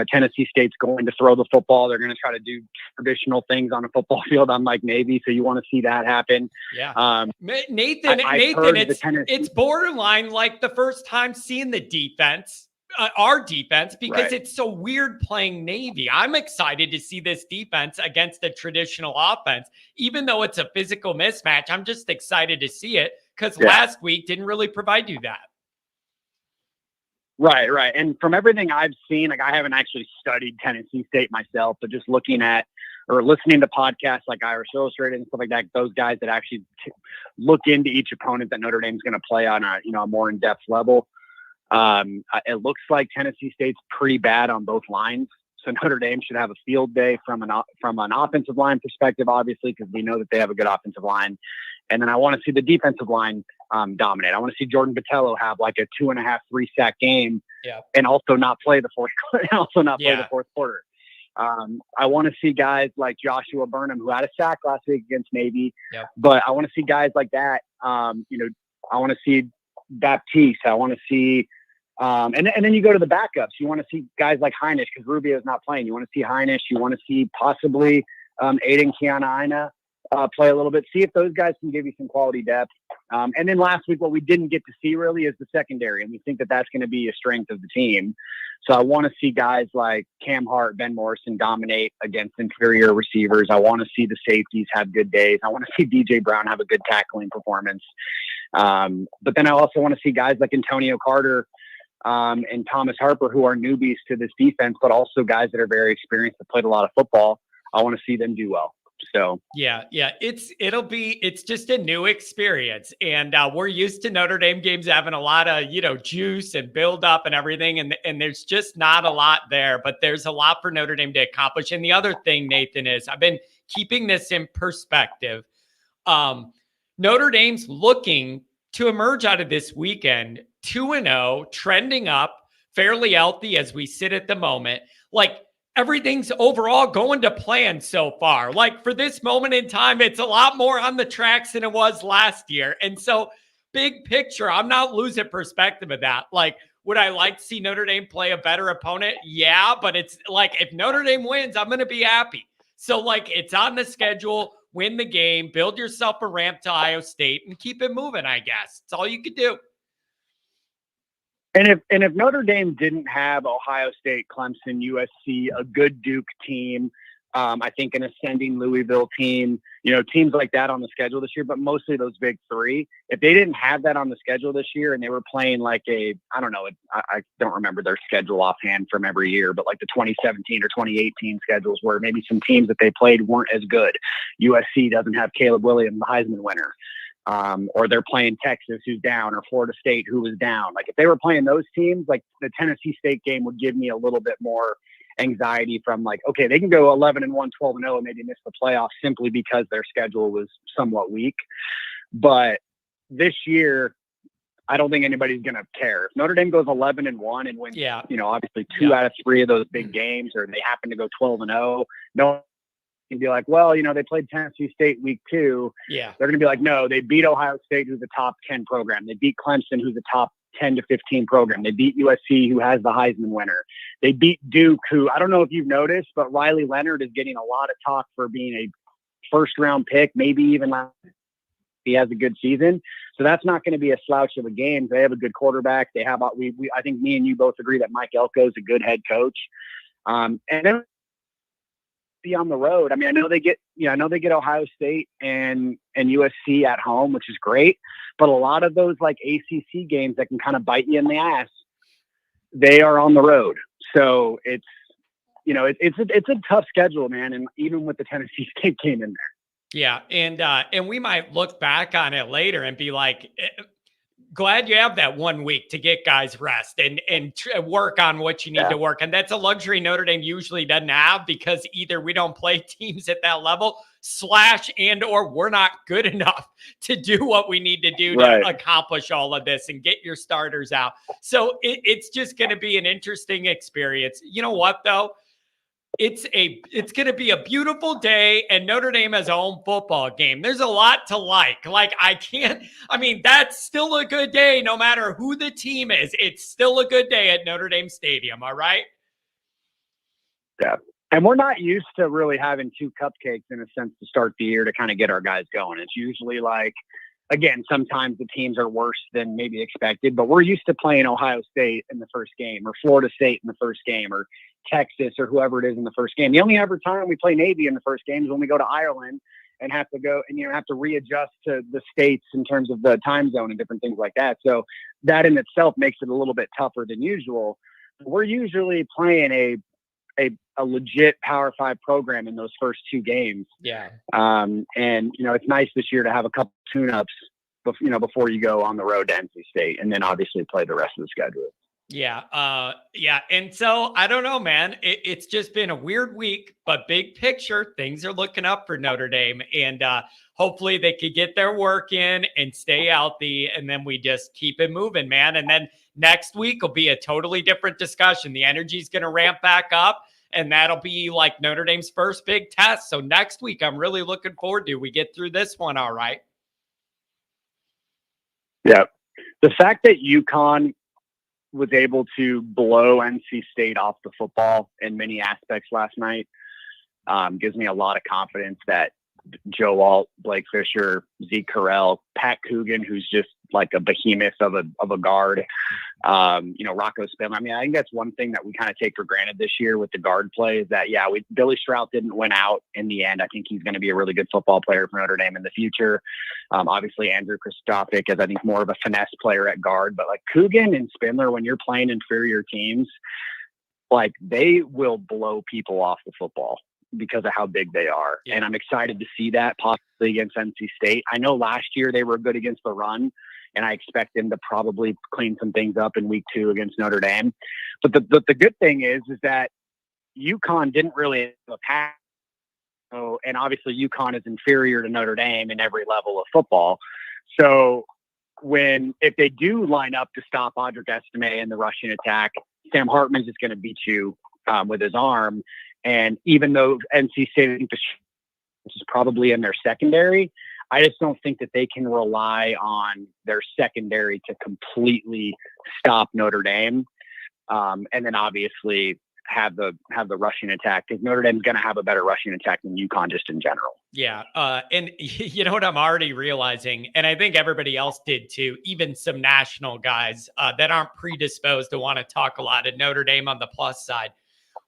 Tennessee State's going to throw the football. They're going to try to do traditional things on a football field, unlike Navy. So you want to see that happen. Yeah. Nathan, it's borderline like the first time seeing the defense, our defense, because it's so weird playing Navy. I'm excited to see this defense against a traditional offense, even though it's a physical mismatch. I'm just excited to see it because last week didn't really provide you that. Right. And from everything I've seen, like, I haven't actually studied Tennessee State myself, but just looking at or listening to podcasts like Irish Illustrated and stuff like that, those guys that actually look into each opponent that Notre Dame's going to play on a more in-depth level. It looks like Tennessee State's pretty bad on both lines. So Notre Dame should have a field day from an offensive line perspective, obviously, because we know that they have a good offensive line. And then I want to see the defensive line dominate. I want to see Jordan Botelho have like a 2.5, 3 sack game, and also not play the fourth quarter. I want to see guys like Joshua Burnham, who had a sack last week against Navy, but I want to see guys like that, I want to see Baptiste. I want to see, and then you go to the backups. You want to see guys like Heinisch because Rubio's not playing. You want to see Heinisch. You want to see possibly Aiden Keanu play a little bit. See if those guys can give you some quality depth. And then last week, what we didn't get to see really is the secondary, and we think that that's going to be a strength of the team. So I want to see guys like Cam Hart, Ben Morrison dominate against inferior receivers. I want to see the safeties have good days. I want to see DJ Brown have a good tackling performance. But then I also want to see guys like Antonio Carter and Thomas Harper, who are newbies to this defense, but also guys that are very experienced, that played a lot of football. I want to see them do well. So yeah, it's just a new experience, and we're used to Notre Dame games having a lot of juice and build up and everything, and there's just not a lot there, but there's a lot for Notre Dame to accomplish. And the other thing, Nathan, is I've been keeping this in perspective. Notre Dame's looking to emerge out of this weekend 2-0, trending up, fairly healthy as we sit at the moment. Like, everything's overall going to plan so far. Like, for this moment in time, it's a lot more on the tracks than it was last year. And so, big picture, I'm not losing perspective of that. Like, would I like to see Notre Dame play a better opponent? Yeah, but it's like, if Notre Dame wins, I'm going to be happy. So, like, it's on the schedule, win the game, build yourself a ramp to Ohio State, and keep it moving, I guess. It's all you could do. And if Notre Dame didn't have Ohio State, Clemson, USC, a good Duke team, I think an ascending Louisville team, teams like that on the schedule this year, but mostly those big three, if they didn't have that on the schedule this year and they were playing like I don't remember their schedule offhand from every year, but like the 2017 or 2018 schedules where maybe some teams that they played weren't as good. USC doesn't have Caleb Williams, the Heisman winner. Or they're playing Texas, who's down, or Florida State, who was down. Like, if they were playing those teams, like the Tennessee State game would give me a little bit more anxiety from, like, okay, they can go 11-1, 12-0, and maybe miss the playoffs simply because their schedule was somewhat weak. But this year, I don't think anybody's going to care. If Notre Dame goes 11-1 and wins, obviously 2 out of 3 of those big games, or they happen to go 12-0, no. And be like, well, they played Tennessee State week 2. Yeah. They're going to be like, no, they beat Ohio State, who's a top 10 program. They beat Clemson, who's a top 10 to 15 program. They beat USC, who has the Heisman winner. They beat Duke, who, I don't know if you've noticed, but Riley Leonard is getting a lot of talk for being a first-round pick, maybe even he has a good season. So that's not going to be a slouch of a game. They have a good quarterback. They have, I think me and you both agree that Mike Elko is a good head coach. And then be on the road. I mean, I know they get Ohio State and USC at home, which is great, but a lot of those like ACC games that can kind of bite you in the ass, they are on the road. So it's a tough schedule, man. And even with the Tennessee State game in there. Yeah. And we might look back on it later and be like, glad you have that 1 week to get guys rest and work on what you need to work. And that's a luxury Notre Dame usually doesn't have, because either we don't play teams at that level or we're not good enough to do what we need to do to accomplish all of this and get your starters out. So it's just going to be an interesting experience. You know what, though? It's going to be a beautiful day, and Notre Dame has a home football game. There's a lot to like. That's still a good day no matter who the team is. It's still a good day at Notre Dame Stadium, all right? Yeah. And we're not used to really having 2 cupcakes in a sense to start the year to kind of get our guys going. It's usually like, again, sometimes the teams are worse than maybe expected, but we're used to playing Ohio State in the first game, or Florida State in the first game, or Texas, or whoever it is in the first game. The only ever time we play Navy in the first game is when we go to Ireland and have to go and have to readjust to the states in terms of the time zone and different things like that. So that in itself makes it a little bit tougher than usual. We're usually playing a legit Power 5 program in those first 2 games. Yeah. And it's nice this year to have a couple tune-ups before you go on the road to NC State, and then obviously play the rest of the schedule. Yeah. And so I don't know, man, it's just been a weird week, but big picture, things are looking up for Notre Dame, and hopefully they could get their work in and stay healthy. And then we just keep it moving, man. And then next week will be a totally different discussion. The energy is going to ramp back up, and that'll be like Notre Dame's first big test. So next week, I'm really looking forward to, we get through this one. All right. Yeah. The fact that UConn was able to blow NC State off the football in many aspects last night gives me a lot of confidence that Joe Alt, Blake Fisher, Zeke Carell, Pat Coogan, who's just like a behemoth of a guard, Rocco Spindler. I mean, I think that's one thing that we kind of take for granted this year with the guard play is that, Billy Strout didn't win out in the end. I think he's going to be a really good football player for Notre Dame in the future. Obviously, Andrew Kristofic is, I think, more of a finesse player at guard. But like Coogan and Spindler, when you're playing inferior teams, like they will blow people off the football because of how big they are. Yeah. And I'm excited to see that possibly against NC State. I know last year they were good against the run, and I expect them to probably clean some things up in week 2 against Notre Dame. But the good thing is that UConn didn't really have a pass. So, and obviously UConn is inferior to Notre Dame in every level of football. So if they do line up to stop Audric Estime in the rushing attack, Sam Hartman's just going to beat you with his arm. And even though NC State is probably in their secondary, I just don't think that they can rely on their secondary to completely stop Notre Dame. And then obviously have the rushing attack, because Notre Dame's going to have a better rushing attack than UConn just in general. Yeah. And you know what I'm already realizing, and I think everybody else did too, even some national guys that aren't predisposed to want to talk a lot of Notre Dame on the plus side.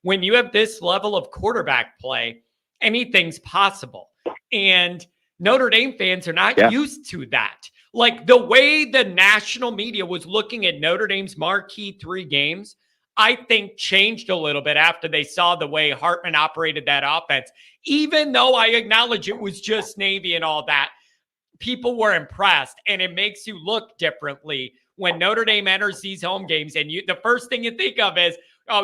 When you have this level of quarterback play, anything's possible. And Notre Dame fans are not used to that. Like the way the national media was looking at Notre Dame's marquee 3 games, I think changed a little bit after they saw the way Hartman operated that offense. Even though I acknowledge it was just Navy and all that, people were impressed, and it makes you look differently when Notre Dame enters these home games. And the first thing you think of is,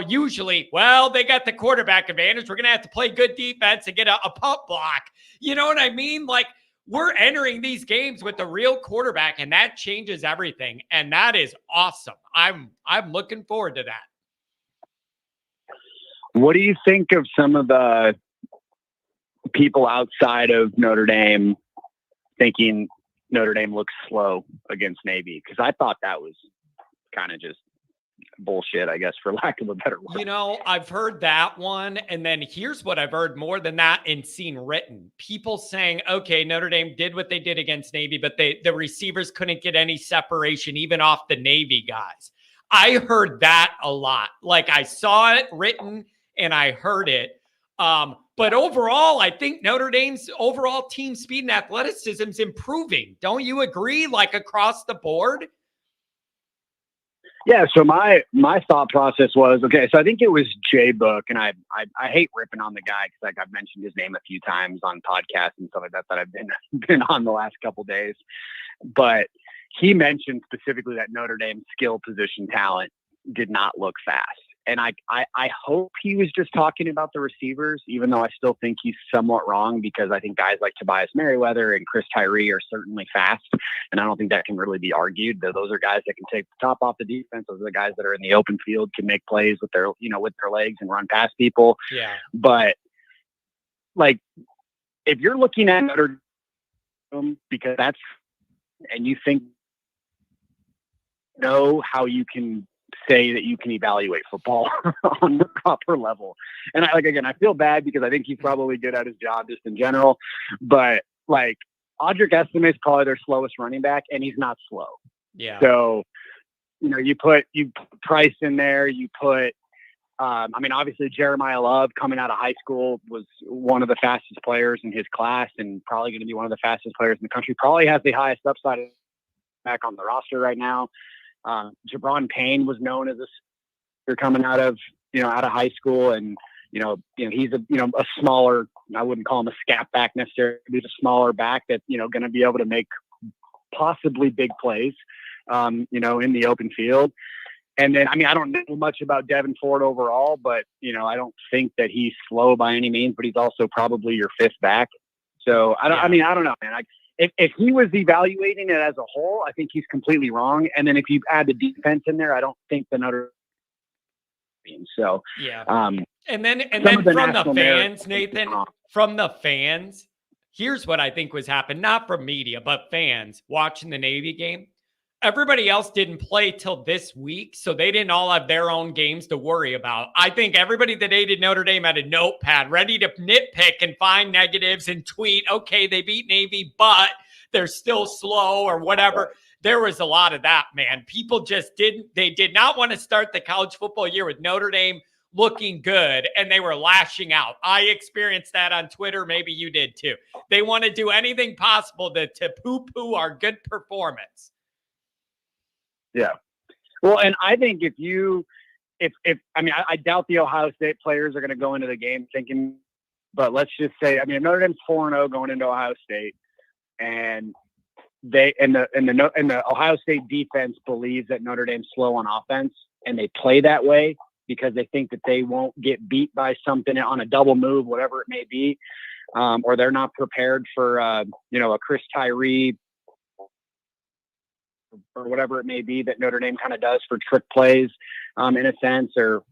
usually, they got the quarterback advantage. We're going to have to play good defense and get a pump block. You know what I mean? Like, we're entering these games with the real quarterback, and that changes everything. And that is awesome. I'm looking forward to that. What do you think of some of the people outside of Notre Dame thinking Notre Dame looks slow against Navy? Because I thought that was kind of just bullshit, I guess, for lack of a better word. I've heard that one. And then here's what I've heard more than that and seen written. People saying, okay, Notre Dame did what they did against Navy, but the receivers couldn't get any separation, even off the Navy guys. I heard that a lot. Like I saw it written and I heard it. But overall, I think Notre Dame's overall team speed and athleticism is improving. Don't you agree? Like across the board? Yeah. So my thought process was, okay, so I think it was Jay Book, and I hate ripping on the guy because like I've mentioned his name a few times on podcasts and stuff like that I've been on the last couple of days. But he mentioned specifically that Notre Dame's skill position talent did not look fast. And I hope he was just talking about the receivers, even though I still think he's somewhat wrong, because I think guys like Tobias Merriweather and Chris Tyree are certainly fast. And I don't think that can really be argued. Those are guys that can take the top off the defense. Those are the guys that are in the open field, can make plays with their legs and run past people. Yeah. But like, if you're looking at Notre Dame, because and you think, know how you can say that you can evaluate football on the proper level. And I feel bad because I think he's probably good at his job just in general, but like Audric Estime is probably their slowest running back, and he's not slow. Yeah. So, you put Price in there, you put, obviously Jeremiah Love coming out of high school was one of the fastest players in his class and probably going to be one of the fastest players in the country, probably has the highest upside back on the roster right now. Jabron Payne was known as a coming out of high school, and he's a smaller, I wouldn't call him a scat back necessarily. He's a smaller back that's going to be able to make possibly big plays in the open field. And then I don't know much about Devin Ford overall, but I don't think that he's slow by any means, but he's also probably your 5th back. So I don't know, man. If he was evaluating it as a whole, I think he's completely wrong. And then if you add the defense in there, I don't think the Notre Dame. So yeah. And then from the fans, Nathan, from the fans, here's what I think was happening. Not from media, but fans watching the Navy game. everybody else didn't play till this week, so they didn't all have their own games to worry about. I think everybody that hated Notre Dame had a notepad ready to nitpick and find negatives and tweet, okay, they beat Navy, but they're still slow or whatever. There was a lot of that, man. People just they did not want to start the college football year with Notre Dame looking good, and they were lashing out. I experienced that on Twitter. Maybe you did too. They want to do anything possible to poo-poo our good performance. Yeah. Well, and I think I doubt the Ohio State players are going to go into the game thinking, but let's just say, I mean, if Notre Dame's 4-0 going into Ohio State, and the Ohio State defense believes that Notre Dame's slow on offense, and they play that way because they think that they won't get beat by something on a double move, whatever it may be, or they're not prepared for a Chris Tyree or whatever it may be that Notre Dame kind of does for trick plays, in a sense, or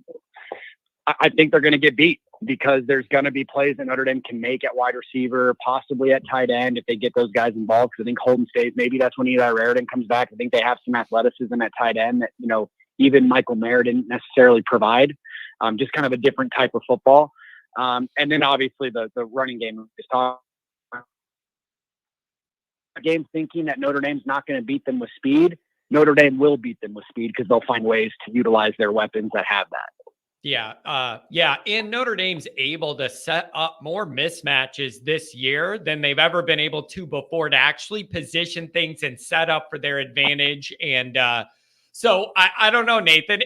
I think they're going to get beat because there's going to be plays that Notre Dame can make at wide receiver, possibly at tight end if they get those guys involved. Because I think Holden State, maybe that's when Eli Raritan comes back. I think they have some athleticism at tight end that, even Michael Mayer didn't necessarily provide, just kind of a different type of football. And then obviously the running game is talking. Game thinking that Notre Dame's not going to beat them with speed. Notre Dame will beat them with speed because they'll find ways to utilize their weapons that have that. Yeah. And Notre Dame's able to set up more mismatches this year than they've ever been able to before to actually position things and set up for their advantage. And so I don't know, Nathan.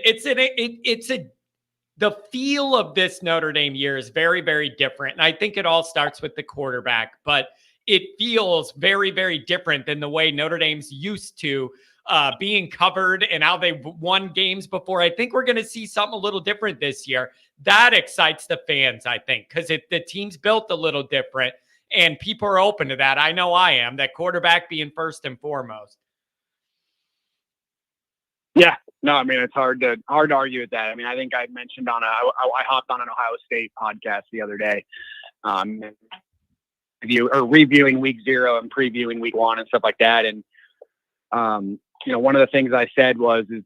The feel of this Notre Dame year is very, very different. And I think it all starts with the quarterback, but it feels very, very different than the way Notre Dame's used to being covered and how they've won games before. I think we're going to see something a little different this year. That excites the fans, I think, because the team's built a little different and people are open to that. I know I am, that quarterback being first and foremost. Yeah, no, I mean, it's hard to argue with that. I mean, I think I mentioned I hopped on an Ohio State podcast the other day, reviewing week 0 and previewing week 1 and stuff like that. And, one of the things I said is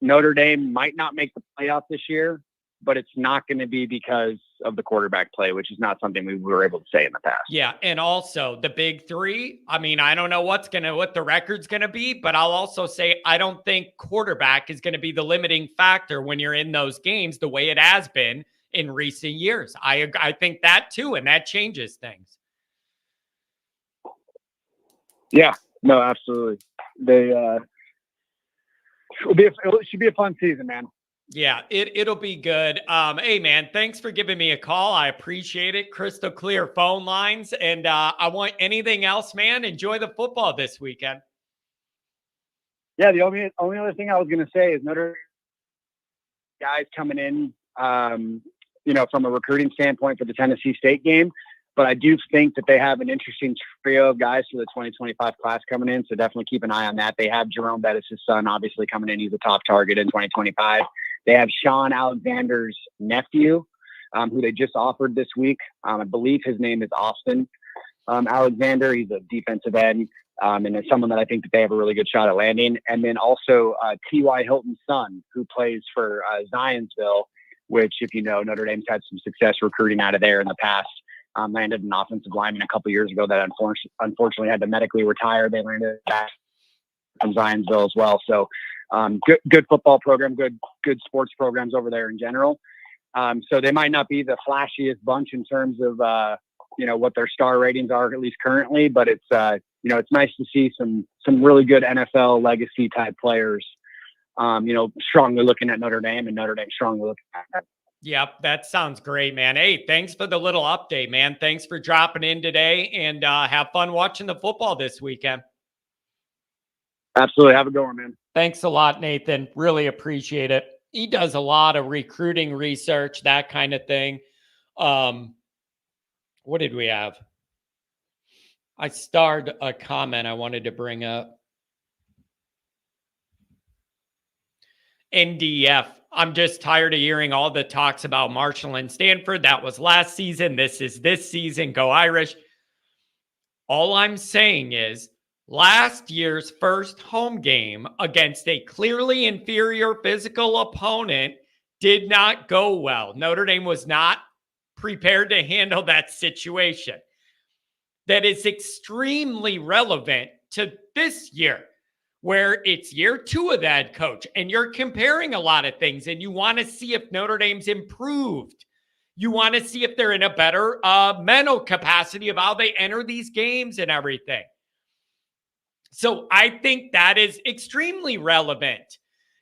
Notre Dame might not make the playoff this year, but it's not going to be because of the quarterback play, which is not something we were able to say in the past. Yeah. And also the big 3, I mean, I don't know what the record's going to be, but I'll also say, I don't think quarterback is going to be the limiting factor when you're in those games the way it has been in recent years. I think that too, and that changes things. Yeah, no, absolutely. It should be a fun season, man. Yeah, it'll be good. Hey, man, thanks for giving me a call. I appreciate it. Crystal clear phone lines. And I want anything else, man. Enjoy the football this weekend. Yeah, the only other thing I was going to say is Notre guys coming in, from a recruiting standpoint for the Tennessee State game. But I do think that they have an interesting trio of guys for the 2025 class coming in. So definitely keep an eye on that. They have Jerome Bettis' son, obviously coming in. He's a top target in 2025. They have Sean Alexander's nephew, who they just offered this week. I believe his name is Austin Alexander. He's a defensive end. And it's someone that I think that they have a really good shot at landing. And then also T.Y. Hilton's son, who plays for Zionsville, which, if you know, Notre Dame's had some success recruiting out of there in the past. Landed an offensive lineman a couple years ago that unfortunately had to medically retire. They landed back from Zionsville as well. So good football program, good sports programs over there in general. So they might not be the flashiest bunch in terms of what their star ratings are, at least currently, but it's it's nice to see some really good NFL legacy type players strongly looking at Notre Dame, and Notre Dame strongly looking at that. Yep, that sounds great, man. Hey, thanks for the little update, man. Thanks for dropping in today, and have fun watching the football this weekend. Absolutely. Have a good one, man. Thanks a lot, Nathan. Really appreciate it. He does a lot of recruiting research, that kind of thing. What did we have? I starred a comment I wanted to bring up. NDF. I'm just tired of hearing all the talks about Marshall and Stanford. That was last season. This is this season. Go Irish. All I'm saying is Last year's first home game against a clearly inferior physical opponent did not go well. Notre Dame was not prepared to handle that situation. That is extremely relevant to this year, where it's year 2 of that coach, and you're comparing a lot of things, and you want to see if Notre Dame's improved. You want to see if they're in a better mental capacity of how they enter these games and everything. So I think that is extremely relevant.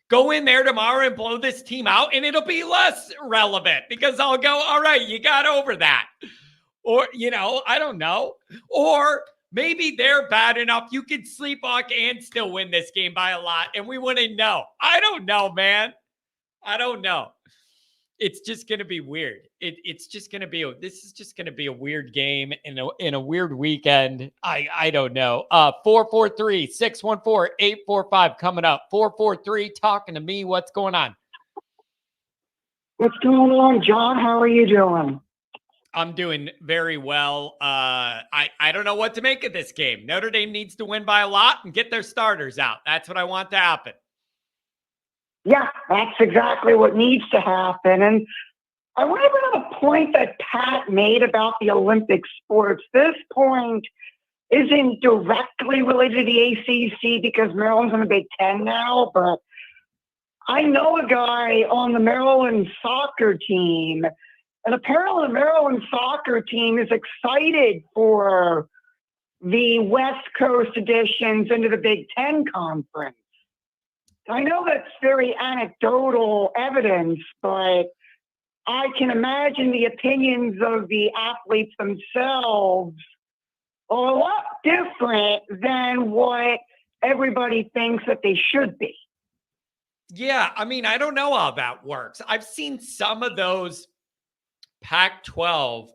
Go in there tomorrow and blow this team out, and it'll be less relevant because I'll go, all right, you got over that. Or, I don't know. Or maybe they're bad enough you could sleepwalk and still win this game by a lot, and we wouldn't know. I don't know, man. I don't know. It's just going to be weird. It's just going to be this is just going to be a weird game in a weird weekend. I don't know. 443-614-845 coming up. 443 talking to me. What's going on? What's going on, John? How are you doing? I'm doing very well. I don't know what to make of this game. Notre Dame needs to win by a lot and get their starters out. That's what I want to happen. Yeah, that's exactly what needs to happen. And I want to bring up a point that Pat made about the Olympic sports. This point isn't directly related to the ACC because Maryland's in the Big Ten now, but I know a guy on the Maryland soccer team, and apparently the Maryland soccer team is excited for the West Coast additions into the Big Ten Conference. I know that's very anecdotal evidence, but I can imagine the opinions of the athletes themselves are a lot different than what everybody thinks that they should be. Yeah, I mean, I don't know how that works. I've seen some of those Pac-12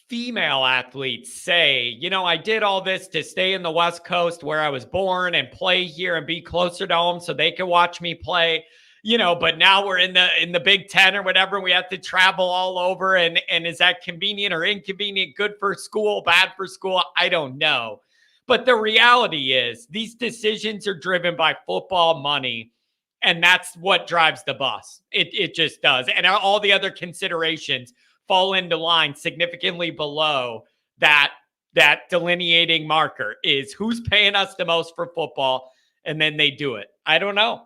female athletes say, I did all this to stay in the West Coast where I was born and play here and be closer to home so they can watch me play, but now we're in the Big Ten or whatever, and we have to travel all over. And is that convenient or inconvenient? Good for school, bad for school? I don't know. But the reality is these decisions are driven by football money, and that's what drives the bus. It just does. And all the other considerations fall into line significantly below that delineating marker is who's paying us the most for football, and then they do it. I don't know.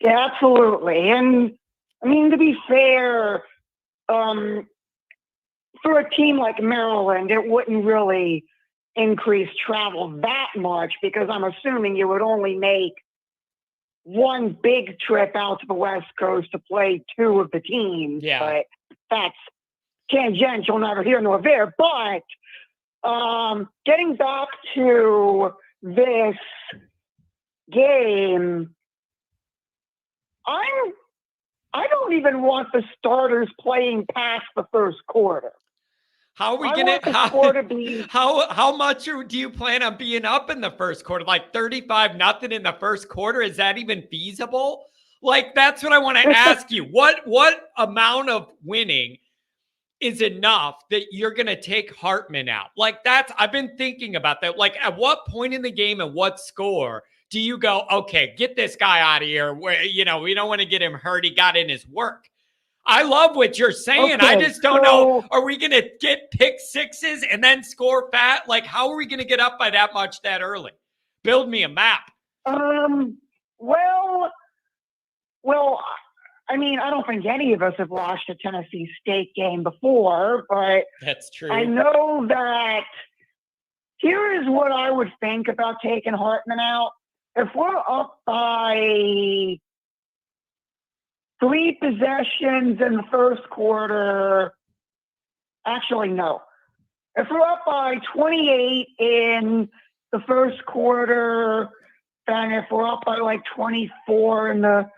Yeah, absolutely. And I mean, to be fair, for a team like Maryland, it wouldn't really increase travel that much because I'm assuming you would only make one big trip out to the West Coast to play 2 of the teams. Yeah. But that's tangential, neither here nor there. But getting back to this game, I don't even want the starters playing past the first quarter. How are we how much do you plan on being up in the first quarter? Like 35-0 in the first quarter? Is that even feasible? Like, that's what I want to ask you. What amount of winning is enough that you're going to take Hartman out? Like, I've been thinking about that. Like, at what point in the game and what score do you go, okay, get this guy out of here where, we don't want to get him hurt. He got in his work. I love what you're saying. Okay, I just don't know. Are we going to get pick sixes and then score fat? Like, how are we going to get up by that much that early? Build me a map. Well, I mean, I don't think any of us have watched a Tennessee State game before, but that's true. I know that here is what I would think about taking Hartman out. If we're up by 3 possessions in the first quarter. Actually, no. If we're up by 28 in the first quarter, and if we're up by like 24 in the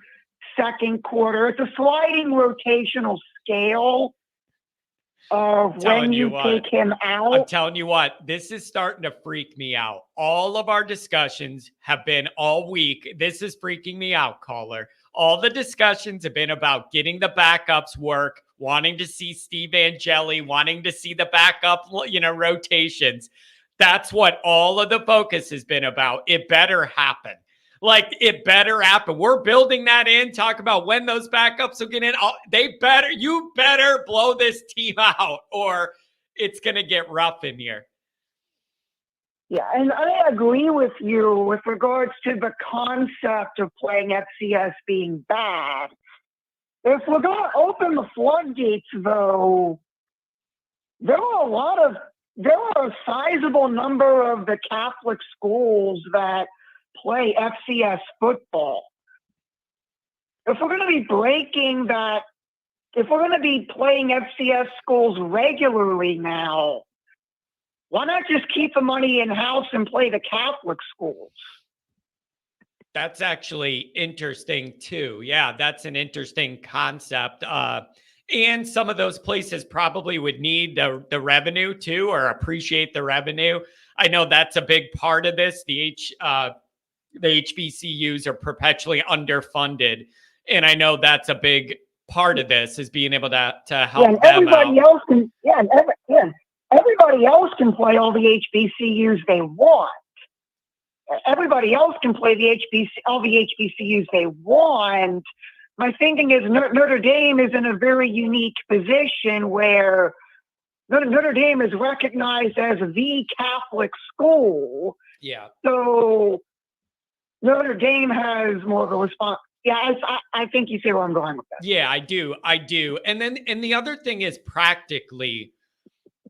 second quarter, it's a sliding rotational scale of when you take him out. I'm telling you what, this is starting to freak me out. All of our discussions have been all week. This is freaking me out, caller. All the discussions have been about getting the backups work, wanting to see Steve Angeli, wanting to see the backup, rotations. That's what all of the focus has been about. It better happen. Like, it better happen. We're building that in. Talk about when those backups will get in. You better blow this team out, or it's going to get rough in here. Yeah, and I agree with you with regards to the concept of playing FCS being bad. If we're going to open the floodgates, though, there are a sizable number of the Catholic schools that play FCS football. If we're going to be breaking that, if we're going to be playing FCS schools regularly now, why not just keep the money in-house and play the Catholic schools? That's actually interesting too. Yeah, that's an interesting concept. And some of those places probably would need the revenue too, or appreciate the revenue. I know that's a big part of this. The HBCUs are perpetually underfunded, and I know that's a big part of this, is being able to help them out. Everybody else can play all the HBCUs they want. Everybody else can play all the HBCUs they want. My thinking is Notre Dame is in a very unique position where Notre Dame is recognized as the Catholic school. Yeah. So Notre Dame has more of a response. Yeah, I think you see where I'm going with that. Yeah, I do. And the other thing is, practically,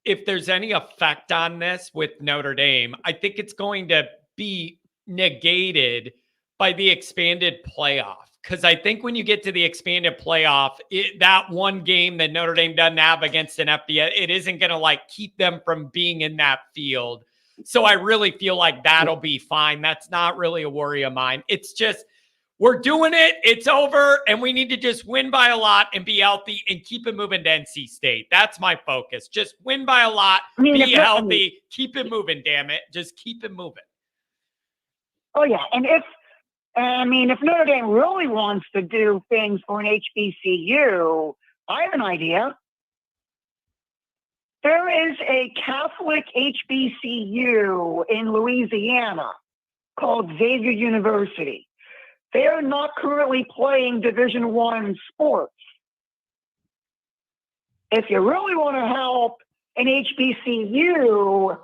if there's any effect on this with Notre Dame, I think it's going to be negated by the expanded playoff. Because I think when you get to the expanded playoff, that one game that Notre Dame doesn't have against an FBS, it isn't going to keep them from being in that field. So I really feel like that'll be fine. That's not really a worry of mine. It's just, we're doing it. It's over. And we need to just win by a lot and be healthy and keep it moving to NC State. That's my focus. Just win by a lot, be healthy, keep it moving, damn it. Just keep it moving. Oh, yeah. And if Notre Dame really wants to do things for an HBCU, I have an idea. There is a Catholic HBCU in Louisiana called Xavier University. They are not currently playing Division I sports. If you really want to help an HBCU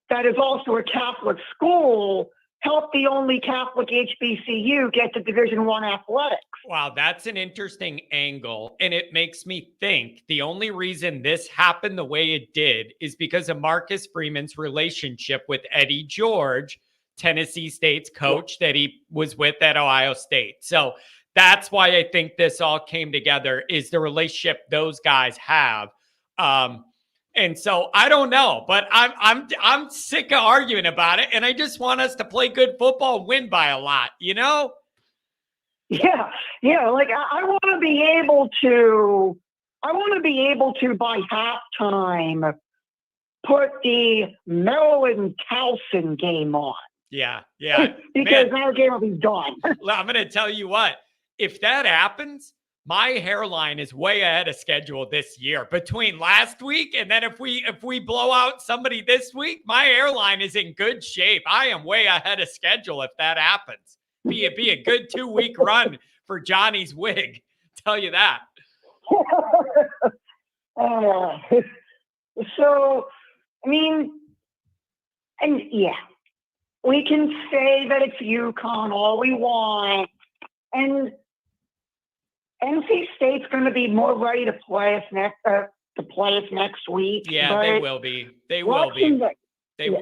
that is also a Catholic school, help the only Catholic HBCU get to Division I athletics. Wow, that's an interesting angle. And it makes me think the only reason this happened the way it did is because of Marcus Freeman's relationship with Eddie George, Tennessee State's coach that he was with at Ohio State. So that's why I think this all came together, is the relationship those guys have. And so I don't know, but I'm sick of arguing about it, and I just want us to play good football, win by a lot, you know? Yeah. Like I want to be able to by halftime put the Maryland Towson game on. Yeah. Because our game will be done. I'm going to tell you what, if that happens, my hairline is way ahead of schedule this year. Between last week and then if we blow out somebody this week, my hairline is in good shape. I am way ahead of schedule if that happens. Be a good 2-week run for Johnny's wig. Tell you that. We can say that it's UConn all we want, and NC State's going to be more ready to play us next week. Yeah, they will be.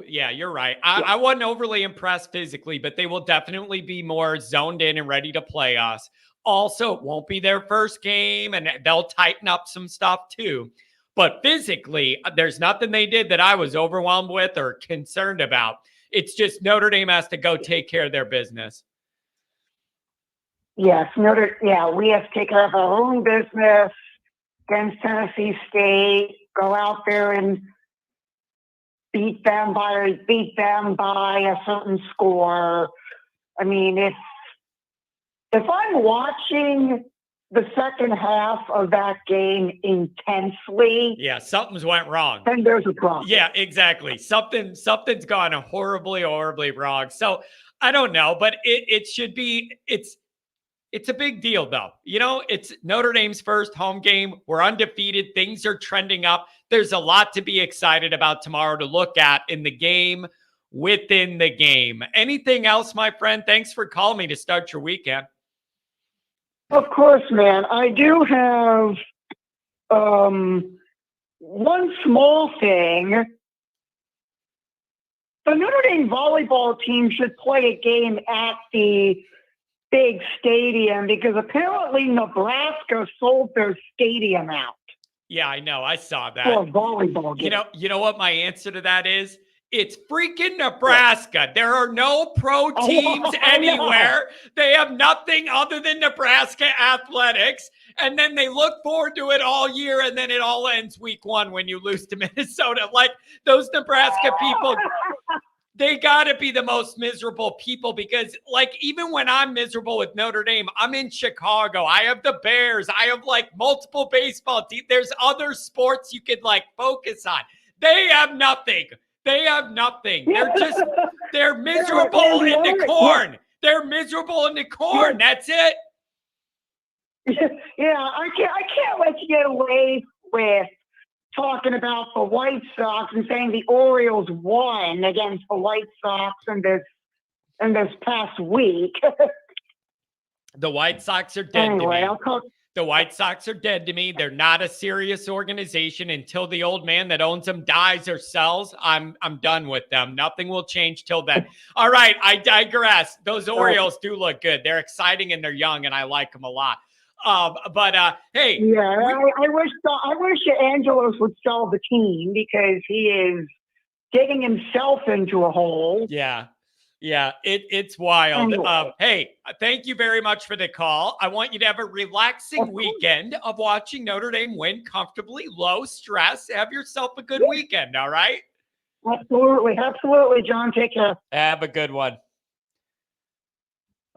Yeah, you're right. I wasn't overly impressed physically, but they will definitely be more zoned in and ready to play us. Also, it won't be their first game, and they'll tighten up some stuff too. But physically, there's nothing they did that I was overwhelmed with or concerned about. It's just Notre Dame has to go take care of their business. Yes, we have to take care of our own business against Tennessee State, go out there and beat them by a certain score. I mean, if I'm watching the second half of that game intensely, Yeah, something's went wrong. then there's a problem. Yeah, exactly. Something's gone horribly, horribly wrong. So I don't know, but it should be. It's a big deal, though. You know, it's Notre Dame's first home game. We're undefeated. Things are trending up. There's a lot to be excited about tomorrow to look at in the game, within the game. Anything else, my friend? Thanks for calling me to start your weekend. Of course, man. I do have one small thing. The Notre Dame volleyball team should play a game at the big stadium because apparently Nebraska sold their stadium out. Yeah, I know. I saw that. For a volleyball game. You know what my answer to that is? It's freaking Nebraska. There are no pro teams anywhere. They have nothing other than Nebraska athletics. And then they look forward to it all year. And then it all ends week 1 when you lose to Minnesota. Like those Nebraska people, they got to be the most miserable people because like even when I'm miserable with Notre Dame, I'm in Chicago. I have the Bears. I have like multiple baseball teams. There's other sports you could like focus on. They have nothing. They're miserable in the corn. They're miserable in the corn. That's it. Yeah, I can't let you get away with talking about the White Sox and saying the Orioles won against the White Sox in this past week. The White Sox are dead to me. The White Sox are dead to me. They're not a serious organization until the old man that owns them dies or sells. I'm done with them. Nothing will change till then. All right, I digress. Those Orioles do look good. They're exciting and they're young, and I like them a lot. Hey, yeah, I wish Angelos would sell the team because he is digging himself into a hole. Yeah, it's wild. Anyway. Hey, thank you very much for the call. I want you to have a relaxing weekend of watching Notre Dame win comfortably, low stress. Have yourself a good weekend, all right? Absolutely, John. Take care. Have a good one.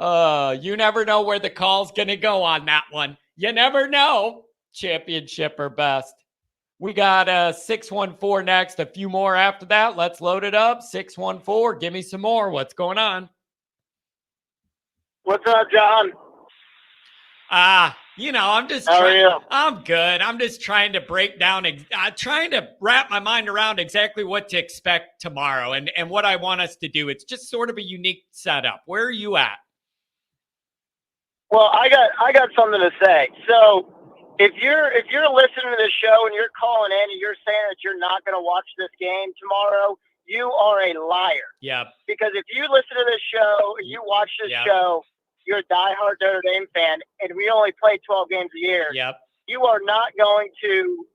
You never know where the call's going to go on that one. You never know. Championship or best. We got 614 next. A few more after that. Let's load it up. 614. Give me some more. What's going on? What's up, John? How are you? I'm good. I'm just trying to break down, trying to wrap my mind around exactly what to expect tomorrow and what I want us to do. It's just sort of a unique setup. Where are you at? Well, I got something to say. So if you're listening to this show and you're calling in and you're saying that you're not going to watch this game tomorrow, you are a liar. Yep. Because if you listen to this show and you watch this show, you're a diehard Notre Dame fan, and we only play 12 games a year. Yep. You are not going to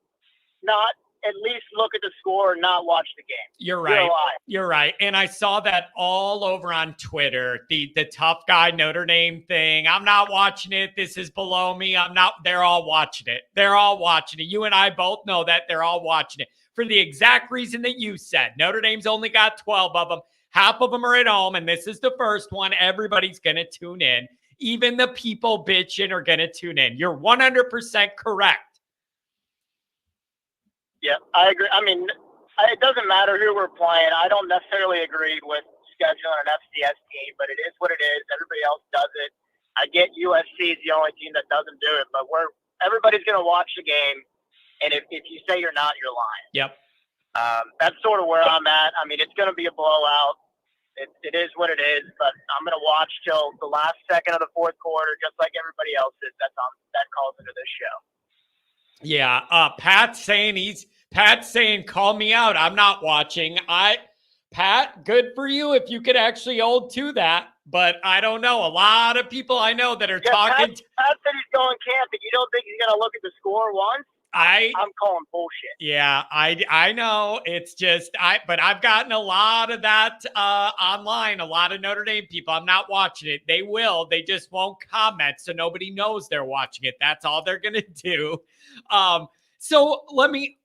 not at least look at the score and not watch the game. You're right. You're right. And I saw that all over on Twitter, the tough guy Notre Dame thing. I'm not watching it. This is below me. They're all watching it. They're all watching it. You and I both know that they're all watching it for the exact reason that you said. Notre Dame's only got 12 of them. Half of them are at home, and this is the first one. Everybody's going to tune in. Even the people bitching are going to tune in. You're 100% correct. Yeah, I agree. I mean, it doesn't matter who we're playing. I don't necessarily agree with scheduling an FCS team, but it is what it is. Everybody else does it. I get USC is the only team that doesn't do it, but everybody's going to watch the game, and if you say you're not, you're lying. Yep. That's sort of where I'm at. I mean, it's going to be a blowout. It is what it is, but I'm going to watch till the last second of the fourth quarter, just like everybody else is. That calls into this show. Yeah, Pat's saying, call me out. I'm not watching. Pat, good for you if you could actually hold to that. But I don't know. A lot of people I know that are talking. Pat said he's going camping. You don't think he's going to look at the score once? I'm calling bullshit. Yeah, I know. It's just but I've gotten a lot of that online. A lot of Notre Dame people. I'm not watching it. They will. They just won't comment, so nobody knows they're watching it. That's all they're gonna do. So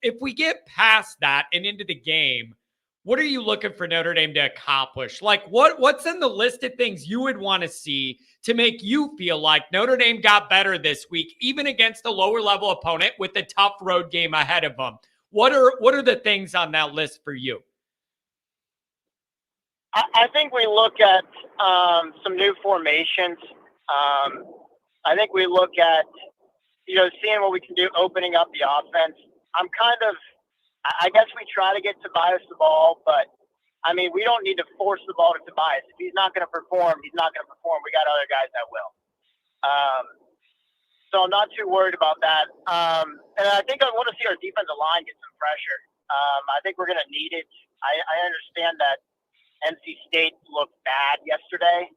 if we get past that and into the game, what are you looking for Notre Dame to accomplish? Like what's in the list of things you would want to see to make you feel like Notre Dame got better this week, even against a lower level opponent with a tough road game ahead of them? What are the things on that list for you? I think we look at some new formations. I think we look at, seeing what we can do opening up the offense. I guess we try to get Tobias the ball, but I mean, we don't need to force the ball to Tobias. If he's not going to perform, he's not going to perform. We got other guys that will. So I'm not too worried about that. And I think I want to see our defensive line get some pressure. I think we're going to need it. I understand that NC State looked bad yesterday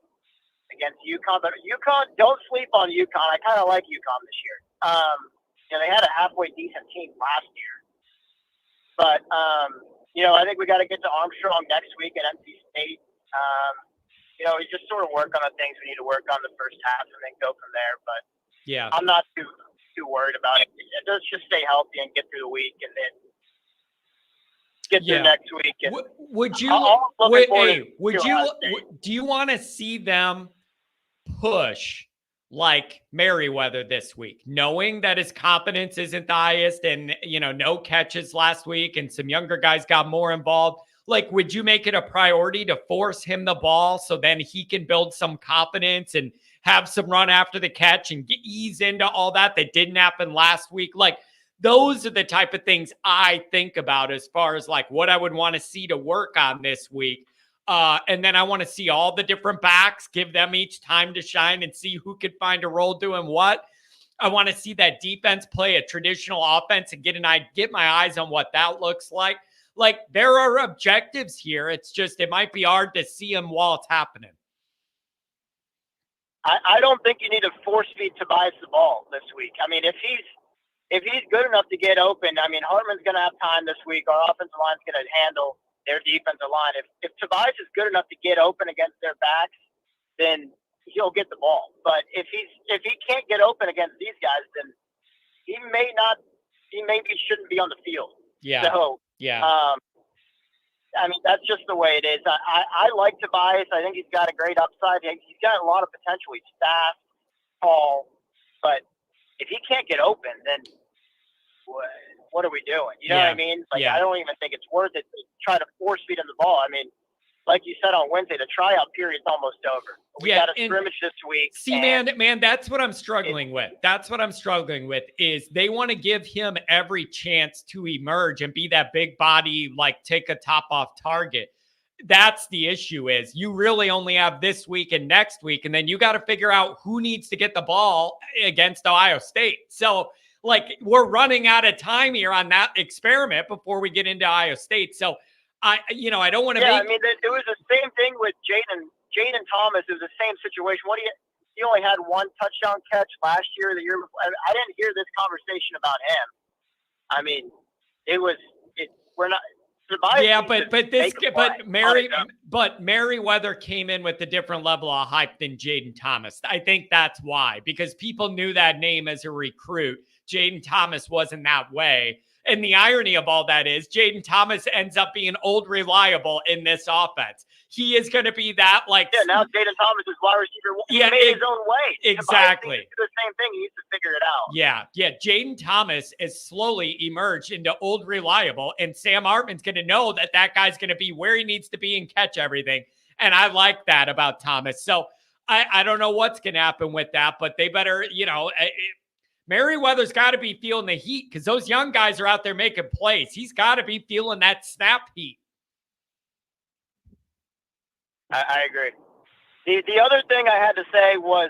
against UConn, but UConn, don't sleep on UConn. I kind of like UConn this year. They had a halfway decent team last year. But, I think we got to get to Armstrong next week at NC State. We just sort of work on the things we need to work on the first half and then go from there. But yeah, I'm not too worried about it. Let's just stay healthy and get through the week and then get through next week. And do you want to see them push like Merriweather this week, knowing that his confidence isn't the highest and, no catches last week and some younger guys got more involved? Like, would you make it a priority to force him the ball so then he can build some confidence and have some run after the catch and ease into all that didn't happen last week? Like, those are the type of things I think about as far as like what I would want to see to work on this week. And then I want to see all the different backs, give them each time to shine and see who could find a role doing what. I want to see that defense play a traditional offense and get my eyes on what that looks like. Like, there are objectives here. It's just, it might be hard to see them while it's happening. I don't think you need to force feed Tobias the ball this week. I mean, if he's good enough to get open, I mean, Hartman's going to have time this week. Our offensive line's going to handle their defensive line. If Tobias is good enough to get open against their backs, then he'll get the ball. But if he can't get open against these guys, then he maybe shouldn't be on the field. Yeah. So, yeah. I mean, that's just the way it is. I like Tobias. I think he's got a great upside. He's got a lot of potential. He's fast, tall, but if he can't get open, then what are we doing? You know what I mean? Like, I don't even think it's worth it to try to force feed him the ball. I mean, like you said on Wednesday, the tryout period's almost over. We got a scrimmage this week. See, man, that's what I'm struggling with. That's what I'm struggling with is they want to give him every chance to emerge and be that big body, like take a top off target. That's the issue is you really only have this week and next week, and then you got to figure out who needs to get the ball against Ohio State. So, like, we're running out of time here on that experiment before we get into Ohio State. So, I don't want to I mean, it was the same thing with Jaden Thomas. It was the same situation. He only had one touchdown catch last year, the year before. I didn't hear this conversation about him. I mean, we're not. Yeah, but Merriweather came in with a different level of hype than Jaden Thomas. I think that's why, because people knew that name as a recruit. Jaden Thomas wasn't that way. And the irony of all that is Jaden Thomas ends up being old reliable in this offense. He is going to be that now Jaden Thomas is wide receiver. He made his own way. Exactly. Do the same thing. He needs to figure it out. Yeah. Jaden Thomas is slowly emerged into old reliable, and Sam Hartman's going to know that guy's going to be where he needs to be and catch everything. And I like that about Thomas. So I don't know what's going to happen with that, but they better, Merriweather's got to be feeling the heat because those young guys are out there making plays. He's got to be feeling that snap heat. I agree. The other thing I had to say was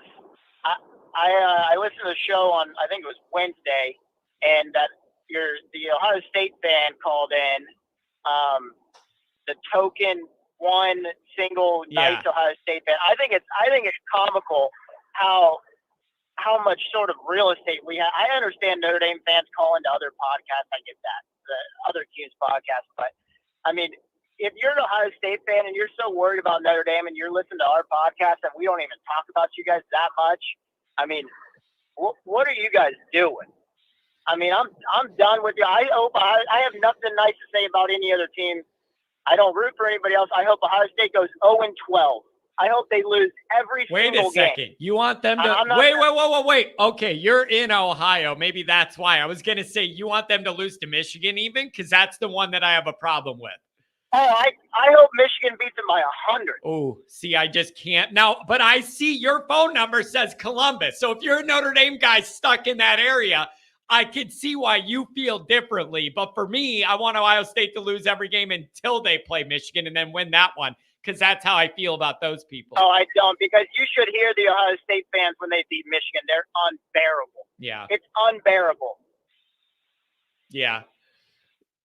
I listened to the show on, I think it was Wednesday, and that the Ohio State fan called in the token one single nice Ohio State fan. I think it's comical how much sort of real estate we have. I understand Notre Dame fans call into other podcasts. I get that, the other teams' podcasts. But, I mean, if you're an Ohio State fan and you're so worried about Notre Dame and you're listening to our podcast and we don't even talk about you guys that much, I mean, what are you guys doing? I mean, I'm done with you. I have nothing nice to say about any other team. I don't root for anybody else. I hope Ohio State goes 0-12. I hope they lose every Wait single a second. game. You want them to I'm not wait. Okay, you're in Ohio. Maybe that's why. I was gonna say you want them to lose to Michigan even, because that's the one that I have a problem with. Oh, I hope Michigan beats them by 100. Oh, see, I just can't now. But I see your phone number says Columbus. So if you're a Notre Dame guy stuck in that area, I can see why you feel differently. But for me, I want Ohio State to lose every game until they play Michigan and then win that one, because that's how I feel about those people. Oh, I don't, because you should hear the Ohio State fans when they beat Michigan. They're unbearable. Yeah. It's unbearable. Yeah.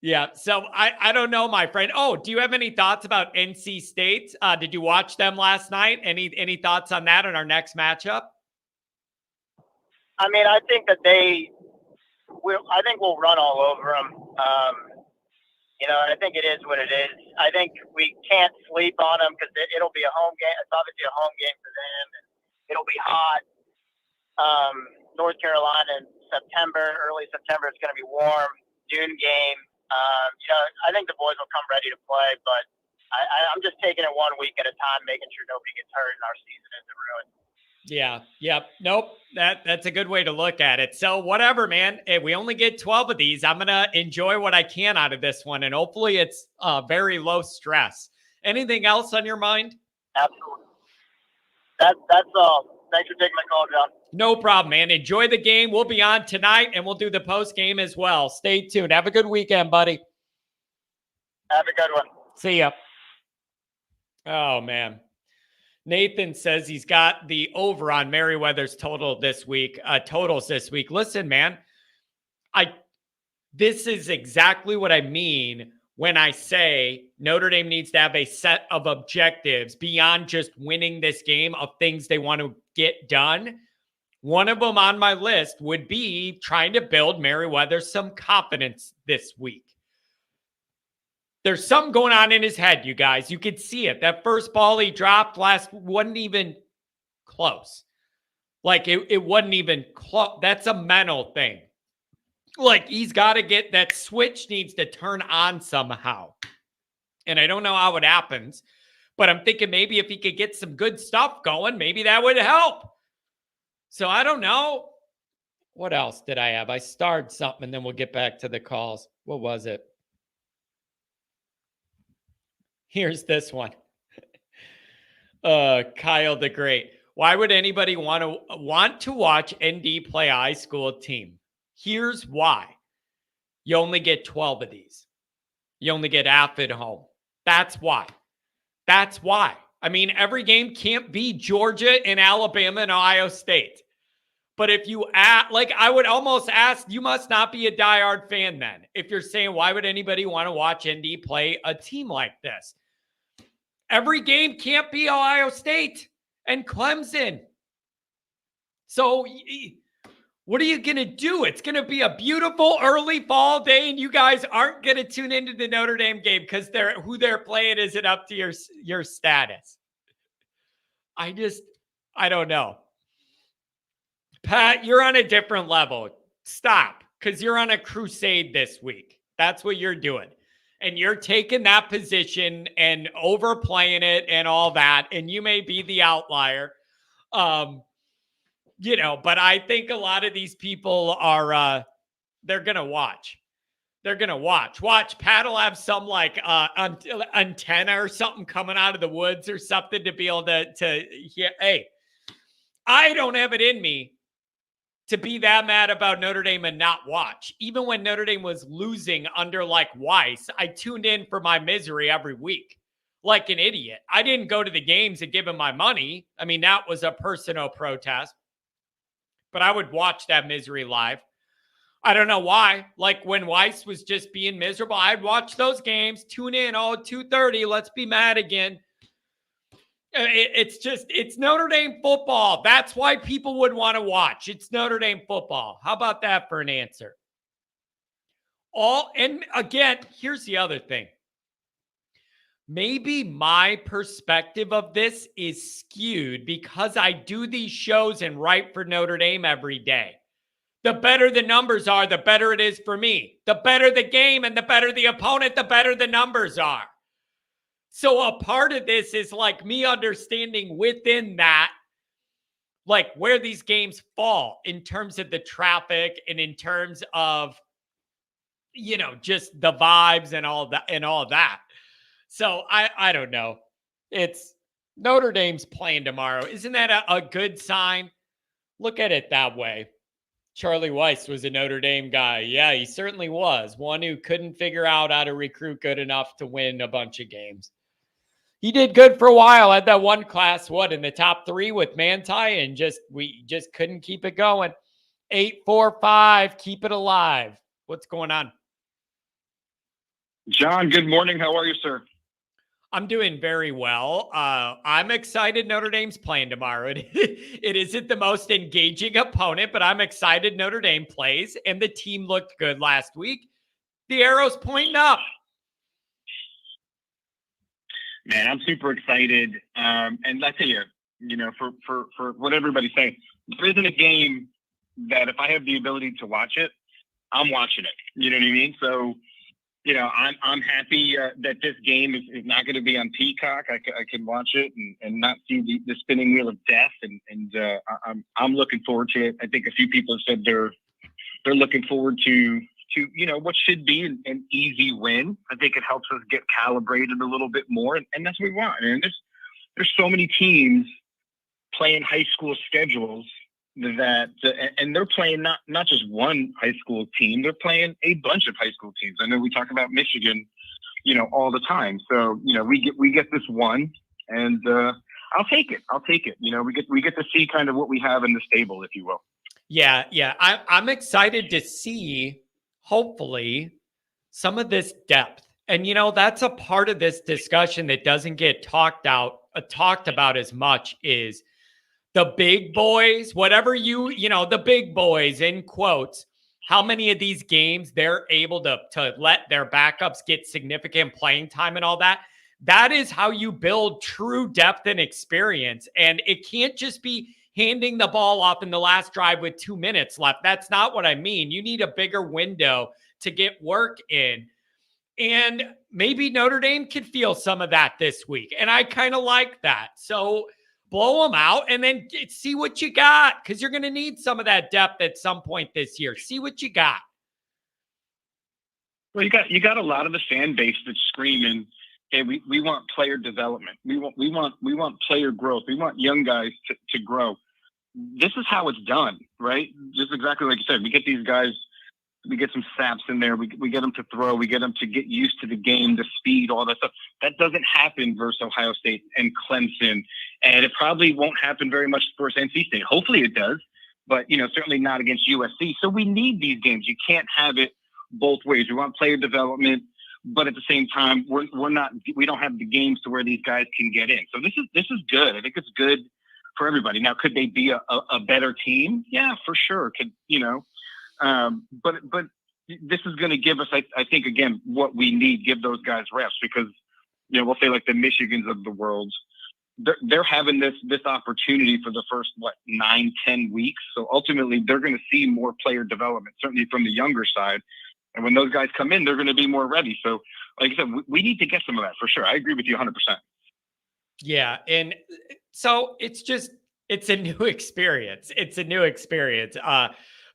Yeah. So I don't know, my friend. Oh, do you have any thoughts about NC State? Did you watch them last night? Any thoughts on that in our next matchup? I mean, I think that we'll run all over them. I think it is what it is. I think we can't sleep on them because it'll be a home game. It's obviously a home game for them, and it'll be hot. North Carolina in September, early September, it's going to be warm. June game. I think the boys will come ready to play, but I'm just taking it 1 week at a time, making sure nobody gets hurt and our season isn't ruined. Yeah. Yep. Nope. That's a good way to look at it. So whatever, man. If we only get 12 of these, I'm going to enjoy what I can out of this one. And hopefully it's very low stress. Anything else on your mind? Absolutely. That's all. Thanks for taking my call, John. No problem, man. Enjoy the game. We'll be on tonight and we'll do the post game as well. Stay tuned. Have a good weekend, buddy. Have a good one. See ya. Oh, man. Nathan says he's got the over on Merriweather's totals this week. Listen, man, this is exactly what I mean when I say Notre Dame needs to have a set of objectives beyond just winning this game, of things they want to get done. One of them on my list would be trying to build Merriweather some confidence this week. There's something going on in his head, you guys. You could see it. That first ball he dropped last wasn't even close. Like, it wasn't even close. That's a mental thing. Like, he's got to get that switch, needs to turn on somehow. And I don't know how it happens, but I'm thinking maybe if he could get some good stuff going, maybe that would help. So I don't know. What else did I have? I starred something, and then we'll get back to the calls. What was it? Here's this one. Kyle the Great. Why would anybody want to watch ND play a high school team? Here's why. You only get 12 of these. You only get half at home. That's why. That's why. I mean, every game can't be Georgia and Alabama and Ohio State. But if you I would almost ask, you must not be a diehard fan then. If you're saying, why would anybody want to watch ND play a team like this? Every game can't be Ohio State and Clemson. So what are you going to do? It's going to be a beautiful early fall day, and you guys aren't going to tune into the Notre Dame game because who they're playing isn't up to your status. I don't know. Pat, you're on a different level. Stop, because you're on a crusade this week. That's what you're doing. And you're taking that position and overplaying it and all that. And you may be the outlier. But I think a lot of these people are, they're going to watch. They're going to watch. Watch, Pat will have some antenna or something coming out of the woods or something to be able to hear. Hey, I don't have it in me to be that mad about Notre Dame and not watch. Even when Notre Dame was losing under Weiss, I tuned in for my misery every week like an idiot. I didn't go to the games and give him my money. I mean, that was a personal protest. But I would watch that misery live. I don't know why. Like when Weiss was just being miserable, I'd watch those games, tune in, 2:30, let's be mad again. It's Notre Dame football. That's why people would want to watch. It's Notre Dame football. How about that for an answer? And again, here's the other thing. Maybe my perspective of this is skewed because I do these shows and write for Notre Dame every day. The better the numbers are, the better it is for me. The better the game and the better the opponent, the better the numbers are. So a part of this is like me understanding within that, like where these games fall in terms of the traffic and in terms of, just the vibes and all that. So I don't know. It's Notre Dame's playing tomorrow. Isn't that a good sign? Look at it that way. Charlie Weiss was a Notre Dame guy. Yeah, he certainly was. One who couldn't figure out how to recruit good enough to win a bunch of games. He did good for a while. Had that one class, in the top 3 with Manti, and we just couldn't keep it going. 845, keep it alive. What's going on? John, good morning. How are you, sir? I'm doing very well. I'm excited Notre Dame's playing tomorrow. It isn't the most engaging opponent, but I'm excited Notre Dame plays, and the team looked good last week. The arrow's pointing up. Man, I'm super excited. And I tell you, for what everybody's saying, there isn't a game that if I have the ability to watch it, I'm watching it. You know what I mean? So, I'm happy that this game is not going to be on Peacock. I can watch it and not see the spinning wheel of death. And I'm looking forward to it. I think a few people have said they're looking forward to what should be an easy win. I think it helps us get calibrated a little bit more, and that's what we want. And there's so many teams playing high school schedules that and they're playing not just one high school team, they're playing a bunch of high school teams. I know we talk about Michigan, all the time. So, we get this one, and I'll take it. We get to see kind of what we have in the stable, if you will. Yeah. I'm excited to see, hopefully, some of this depth. And, that's a part of this discussion that doesn't get talked about as much is the big boys, whatever the big boys in quotes, how many of these games they're able to let their backups get significant playing time and all that. That is how you build true depth and experience. And it can't just be handing the ball off in the last drive with 2 minutes left. That's not what I mean. You need a bigger window to get work in. And maybe Notre Dame could feel some of that this week. And I kind of like that. So blow them out and then see what you got, because you're going to need some of that depth at some point this year. See what you got. Well, you got a lot of the fan base that's screaming, "Hey, we want player development. We want player growth. We want young guys to grow." This is how it's done, right? Just exactly like you said. We get these guys. We get some saps in there. We get them to throw. We get them to get used to the game, the speed, all that stuff. That doesn't happen versus Ohio State and Clemson, and it probably won't happen very much versus NC State. Hopefully it does, but certainly not against USC. So we need these games. You can't have it both ways. We want player development, but at the same time, we don't have the games to where these guys can get in. So this is good. I think it's good for everybody. Now, could they be a better team? Yeah, for sure. But this is going to give us, I think, again, what we need. Give those guys reps, because we'll say like the Michigans of the world, they're having this opportunity for the first 9-10 weeks. So ultimately, they're going to see more player development, certainly from the younger side. And when those guys come in, they're going to be more ready. So, like I said, we need to get some of that for sure. I agree with you 100%. Yeah, and so it's a new experience.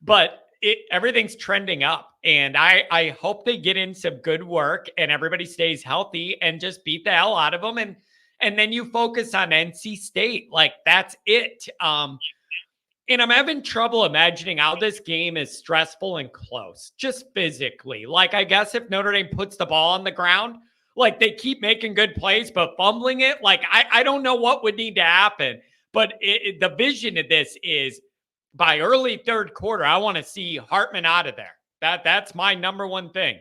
But everything's trending up, and I hope they get in some good work and everybody stays healthy and just beat the hell out of them. And then you focus on NC State. Like, that's it. And I'm having trouble imagining how this game is stressful and close, just physically. Like, I guess if Notre Dame puts the ball on the ground, like they keep making good plays, but fumbling it, like I don't know what would need to happen. But the vision of this is, by early third quarter, I want to see Hartman out of there. That's my number one thing.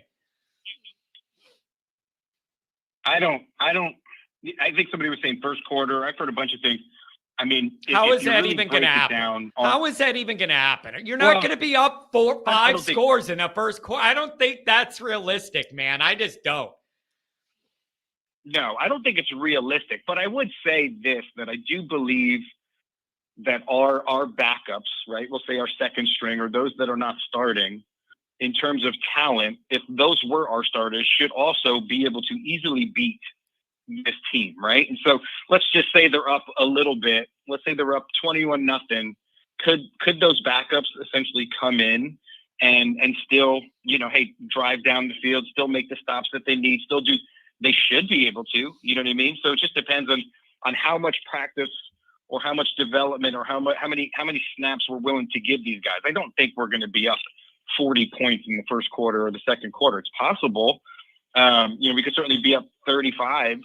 I think somebody was saying first quarter. I've heard a bunch of things. I mean, how is that even going to happen? How is that even going to happen? You're not going to be up 4-5 scores in the first quarter. I don't think that's realistic, man. I just don't. No, I don't think it's realistic. But I would say this, that I do believe that our backups, right, we'll say our second string, or those that are not starting, in terms of talent, if those were our starters, should also be able to easily beat this team, right? And so let's just say they're up a little bit. Let's say they're up 21-0. Could those backups essentially come in and still, hey, drive down the field, still make the stops that they need, still do? They should be able to, you know what I mean? So it just depends on how much practice or how much development or how many snaps we're willing to give these guys. I don't think we're going to be up 40 points in the first quarter or the second quarter. It's possible. We could certainly be up 35,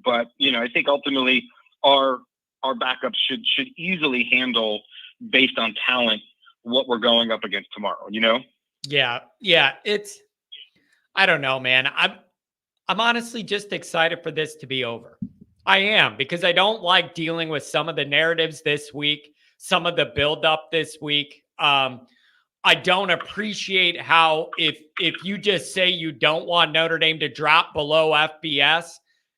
but I think ultimately our backups should easily handle, based on talent, what we're going up against tomorrow. Yeah. I don't know, man. I'm honestly just excited for this to be over. I am, because I don't like dealing with some of the narratives this week, some of the buildup this week. I don't appreciate how if you just say you don't want Notre Dame to drop below FBS,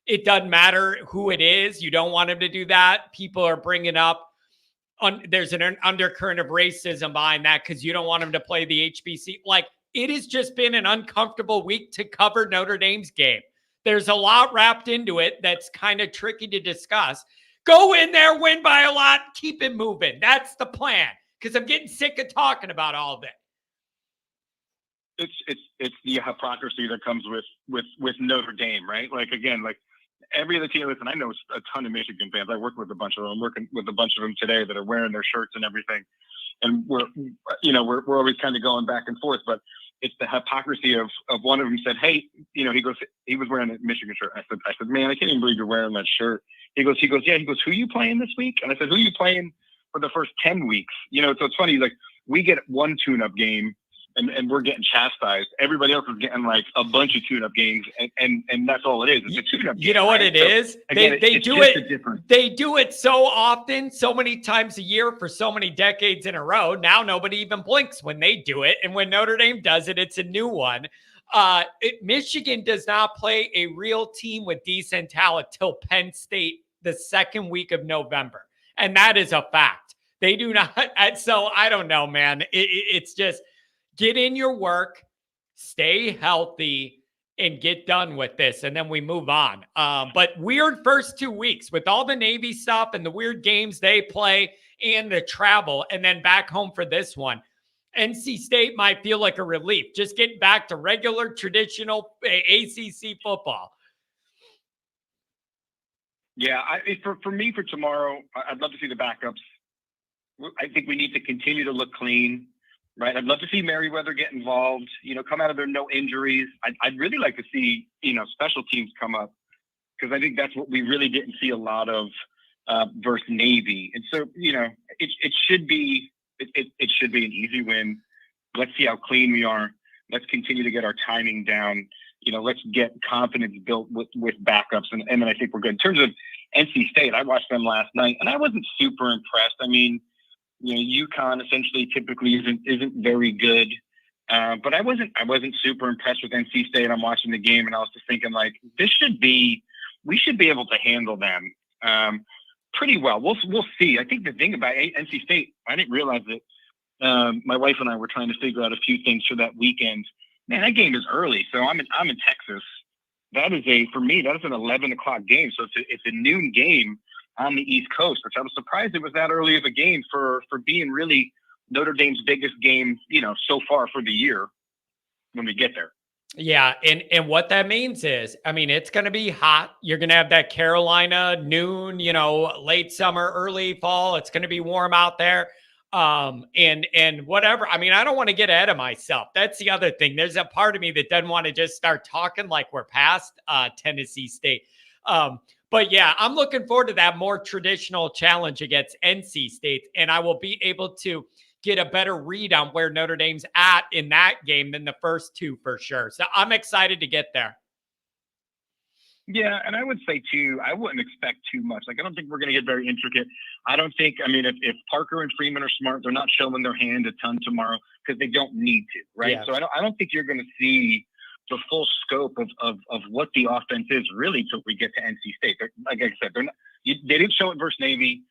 it doesn't matter who it is. You don't want him to do that. People are bringing up there's an undercurrent of racism behind that because you don't want him to play the HBC. Like, it has just been an uncomfortable week to cover Notre Dame's game. There's a lot wrapped into it that's kind of tricky to discuss. Go in there, win by a lot, keep it moving. That's the plan, because I'm getting sick of talking about all of it. It's the hypocrisy that comes with Notre Dame, right? Like, again, like every other team. Listen, I know a ton of Michigan fans. I work with a bunch of them. I'm working with a bunch of them today that are wearing their shirts and everything. And we're always kind of going back and forth, but it's the hypocrisy of one of them said, hey, he was wearing a Michigan shirt. I said, man, I can't even believe you're wearing that shirt. He goes, yeah. He goes, who you playing this week? And I said, who you playing for the first 10 weeks? So it's funny. Like, we get one tune-up game and we're getting chastised. Everybody else is getting like a bunch of tune-up games, and that's all it is. It's a tune-up game. You know what it is? Again, they do it. They do it so often, so many times a year for so many decades in a row. Now nobody even blinks when they do it, and when Notre Dame does it, it's a new one. Michigan does not play a real team with decent talent till Penn State the second week of November, and that is a fact. They do not. So I don't know, man. It's just, get in your work, stay healthy, and get done with this, and then we move on. But weird first 2 weeks with all the Navy stuff and the weird games they play and the travel, and then back home for this one. NC State might feel like a relief, just getting back to regular, traditional ACC football. Yeah, for me, for tomorrow, I'd love to see the backups. I think we need to continue to look clean. Right. I'd love to see Merriweather get involved, come out of there, no injuries. I'd really like to see, special teams come up, because I think that's what we really didn't see a lot of versus Navy. And so, it should be an easy win. Let's see how clean we are. Let's continue to get our timing down. Let's get confidence built with backups. And then I think we're good. In terms of NC State, I watched them last night and I wasn't super impressed. I mean, UConn essentially typically isn't very good, but I wasn't super impressed with NC State. I'm watching the game and I was just thinking, like, we should be able to handle them pretty well. We'll see. I think the thing about NC State, I didn't realize that my wife and I were trying to figure out a few things for that weekend. Man, that game is early, so I'm in Texas. For me, that is an 11 o'clock game, so it's a noon game on the East Coast, which I was surprised it was that early of a game for being really Notre Dame's biggest game, so far for the year when we get there. Yeah, and what that means is, I mean, it's going to be hot. You're going to have that Carolina noon, late summer, early fall. It's going to be warm out there. And whatever. I mean, I don't want to get ahead of myself. That's the other thing. There's a part of me that doesn't want to just start talking like we're past Tennessee State. But yeah, I'm looking forward to that more traditional challenge against NC State, and I will be able to get a better read on where Notre Dame's at in that game than the first two for sure. So I'm excited to get there. Yeah, and I would say too, I wouldn't expect too much. Like, I don't think we're going to get very intricate. If Parker and Freeman are smart, they're not showing their hand a ton tomorrow because they don't need to, right? Yeah. So I don't think you're going to see the full scope of what the offense is really till we get to NC State. Like I said, they didn't show it versus Navy.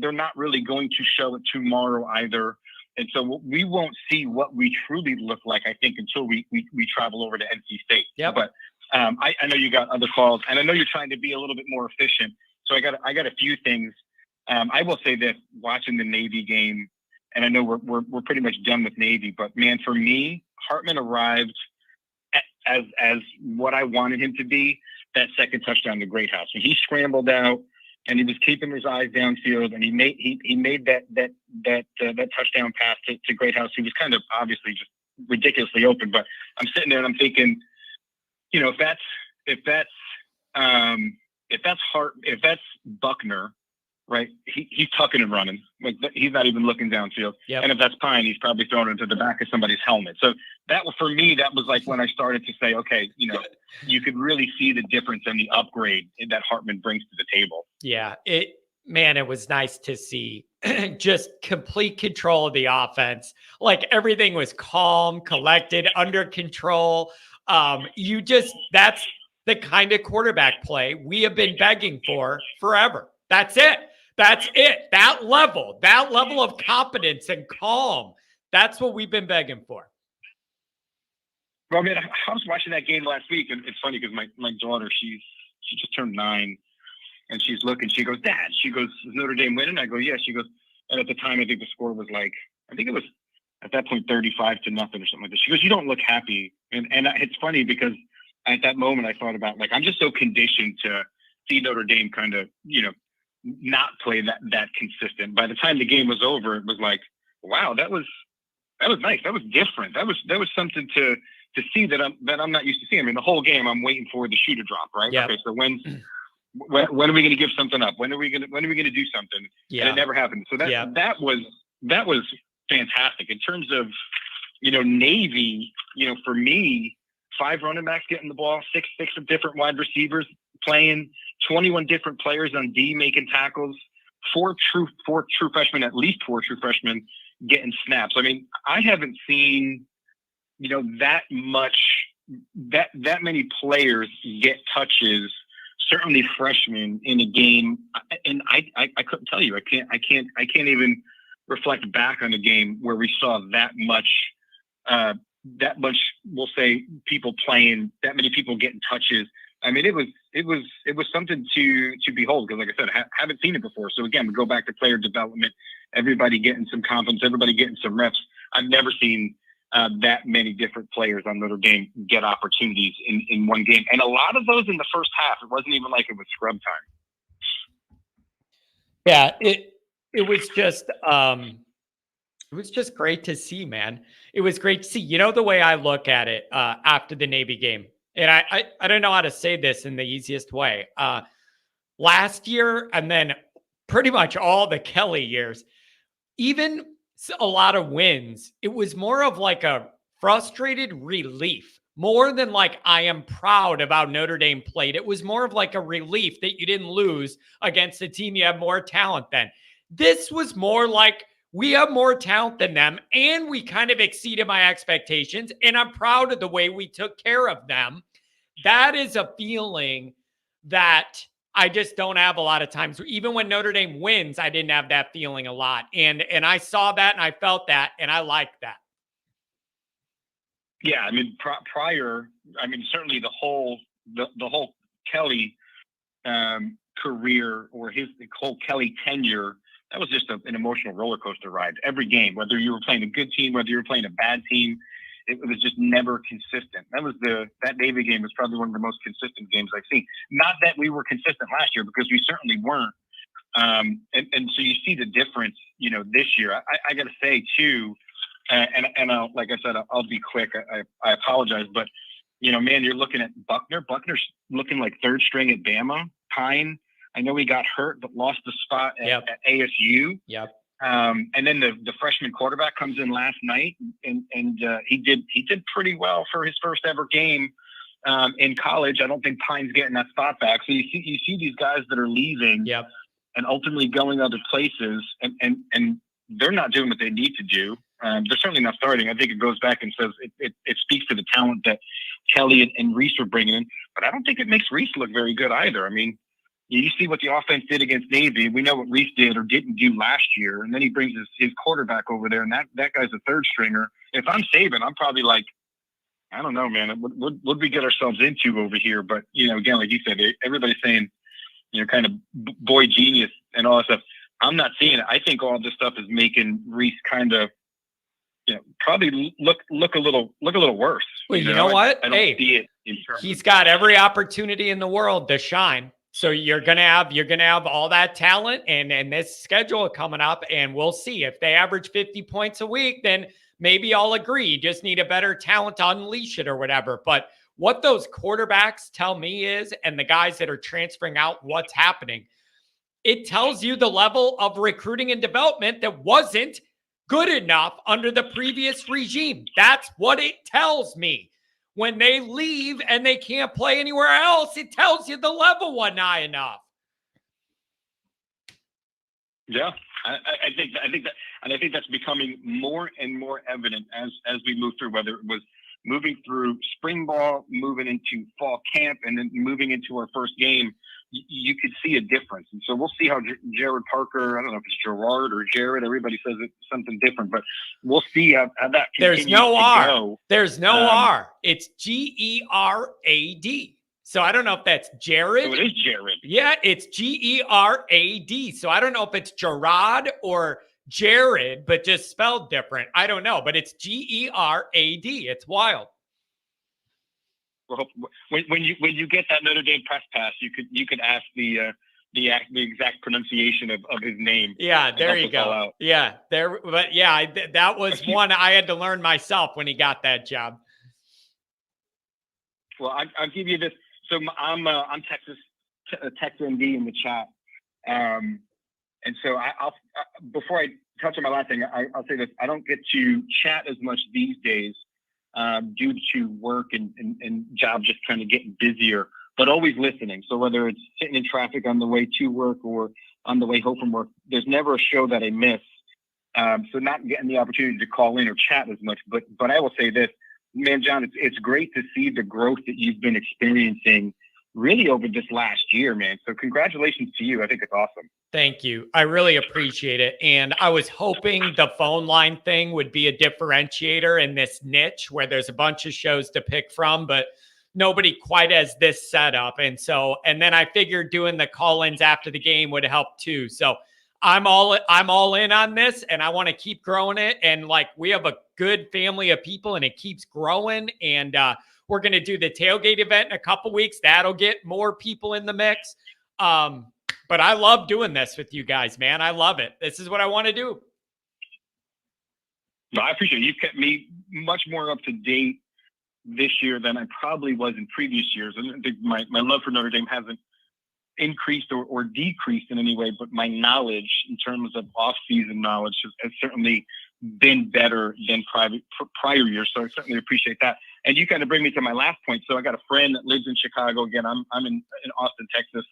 They're not really going to show it tomorrow either. And so we won't see what we truly look like, I think, until we travel over to NC State. Yep. But I know you got other calls, and I know you're trying to be a little bit more efficient. So I got a few things. I will say this: watching the Navy game, and I know we're pretty much done with Navy, but man, for me, Hartman arrived as what I wanted him to be. That second touchdown to Greathouse, when he scrambled out and he was keeping his eyes downfield, and he made that touchdown pass to Greathouse. He was kind of obviously just ridiculously open, but I'm sitting there and I'm thinking, if that's Buckner, right? He's tucking and running. Like, he's not even looking downfield. Yep. And if that's Pine, he's probably throwing it into the back of somebody's helmet. So that was, for me, that was like when I started to say, okay, you could really see the difference and the upgrade that Hartman brings to the table. Yeah, it was nice to see just complete control of the offense. Like, everything was calm, collected, under control. That's the kind of quarterback play we have been begging for forever. That's it. That level of competence and calm. That's what we've been begging for. Well, man, I was watching that game last week, and it's funny because my daughter, she just turned 9, and she's looking. She goes, "Dad," she goes, "Is Notre Dame winning?" I go, "Yeah." She goes, and at the time, I think the score was like, I think it was at that point 35-0 or something like that. She goes, "You don't look happy," and it's funny because at that moment I thought about, like, I'm just so conditioned to see Notre Dame kind of not play that consistent. By the time the game was over, it was like, wow, that was nice. That was different. That was something to see that I'm not used to seeing. I mean, the whole game I'm waiting for the shoe to drop, right? Yep. Okay, so when are we going to give something up? When are we going to do something? Yeah. And it never happened. So that was fantastic in terms of Navy. For me, 5 running backs getting the ball, six different wide receivers playing, 21 different players on D making tackles, 4 true freshmen, at least 4 true freshmen getting snaps. I mean, I haven't seen that many players get touches, certainly freshmen, in a game. And I couldn't tell you. I can't even reflect back on a game where we saw that much, we'll say, people playing, that many people getting touches. I mean, it was something to behold, because, like I said, I haven't seen it before. So again, we go back to player development, everybody getting some confidence, everybody getting some reps. I've never seen that many different players on Notre Dame get opportunities in one game, and a lot of those in the first half. It wasn't even like it was scrub time. Yeah, it was just great to see, man. It was great to see. The way I look at it after the Navy game, and I don't know how to say this in the easiest way. Last year, and then pretty much all the Kelly years, even a lot of wins, it was more of like a frustrated relief, more than like, I am proud of how Notre Dame played. It was more of like a relief that you didn't lose against a team you have more talent than. This was more like, we have more talent than them, and we kind of exceeded my expectations, and I'm proud of the way we took care of them. That is a feeling that I just don't have a lot of times. Even when Notre Dame wins, I didn't have that feeling a lot. And I saw that, and I felt that, and I liked that. Yeah, I mean, prior, I mean, certainly the whole Kelly career, or the whole Kelly tenure, that was just an emotional roller coaster ride. Every game, whether you were playing a good team, whether you were playing a bad team, it was just never consistent. That Navy game was probably one of the most consistent games I've seen. Not that we were consistent last year, because we certainly weren't. And so you see the difference, this year. I got to say too, and I'll, like I said, I'll be quick. I apologize, but man, you're looking at Buckner. Buckner's looking like third string at Bama. Pine, I know he got hurt, but lost the spot at ASU. Yep. And then the freshman quarterback comes in last night, and he did pretty well for his first ever game in college. I don't think Pine's getting that spot back. So you see these guys that are leaving, yep, and ultimately going other places, and they're not doing what they need to do. They're certainly not starting. I think it goes back and says it speaks to the talent that Kelly and Reese are bringing in, but I don't think it makes Reese look very good either. I mean, you see what the offense did against Navy. We know what Reese did or didn't do last year, and then he brings his quarterback over there, and that guy's a third stringer. If I'm Saban, I'm probably like, I don't know, man. What would we get ourselves into over here? But, again, like you said, everybody's saying, kind of boy genius and all that stuff. I'm not seeing it. I think all this stuff is making Reese kind of, probably look a little worse. Well, you know what? I don't see it. He's got every opportunity in the world to shine. So you're gonna have all that talent and this schedule coming up, and we'll see if they average 50 points a week. Then maybe I'll agree. You just need a better talent to unleash it or whatever. But what those quarterbacks tell me is, and the guys that are transferring out, what's happening, it tells you the level of recruiting and development that wasn't good enough under the previous regime. That's what it tells me. When they leave and they can't play anywhere else, it tells you the level wasn't high enough. Yeah, I think that, and I think that's becoming more and more evident as we move through. Whether it was moving through spring ball, moving into fall camp, and then moving into our first game, you could see a difference. And so we'll see how Jared Parker, I don't know if it's Gerard or Jared, everybody says it's something different, but we'll see how that continues. There's no R. Go. There's no R. It's Gerad. So I don't know if that's Jared. So it is Jared. Yeah, it's Gerad. So I don't know if it's Gerard or Jared, but just spelled different. I don't know, but it's Gerad. It's wild. Well, when you get that Notre Dame press pass, you could ask the exact pronunciation of his name. Yeah, there you go. Yeah, there. But yeah, that was one I had to learn myself when he got that job. Well, I'll give you this. So I'm Texas MD in the chat, and so I'll before I touch on my last thing, I'll say this: I don't get to chat as much these days due to work and job just kind of getting busier, but always listening. So whether it's sitting in traffic on the way to work or on the way home from work, there's never a show that I miss. So not getting the opportunity to call in or chat as much, but I will say this, man, John, it's great to see the growth that you've been experiencing really over this last year, man. So congratulations to you. I think it's awesome. Thank you. I really appreciate it. And I was hoping the phone line thing would be a differentiator in this niche where there's a bunch of shows to pick from, but nobody quite has this set up. And then I figured doing the call-ins after the game would help too. So I'm all in on this, and I want to keep growing it. And we have a good family of people, and it keeps growing. And we're going to do the tailgate event in a couple weeks. That'll get more people in the mix. But I love doing this with you guys, man. I love it. This is what I want to do. No, I appreciate it. You've kept me much more up to date this year than I probably was in previous years. And I think my love for Notre Dame hasn't increased or decreased in any way, but my knowledge in terms of off-season knowledge has certainly been better than prior years. So I certainly appreciate that. And you kind of bring me to my last point. So I got a friend that lives in Chicago. Again, I'm in Austin, Texas.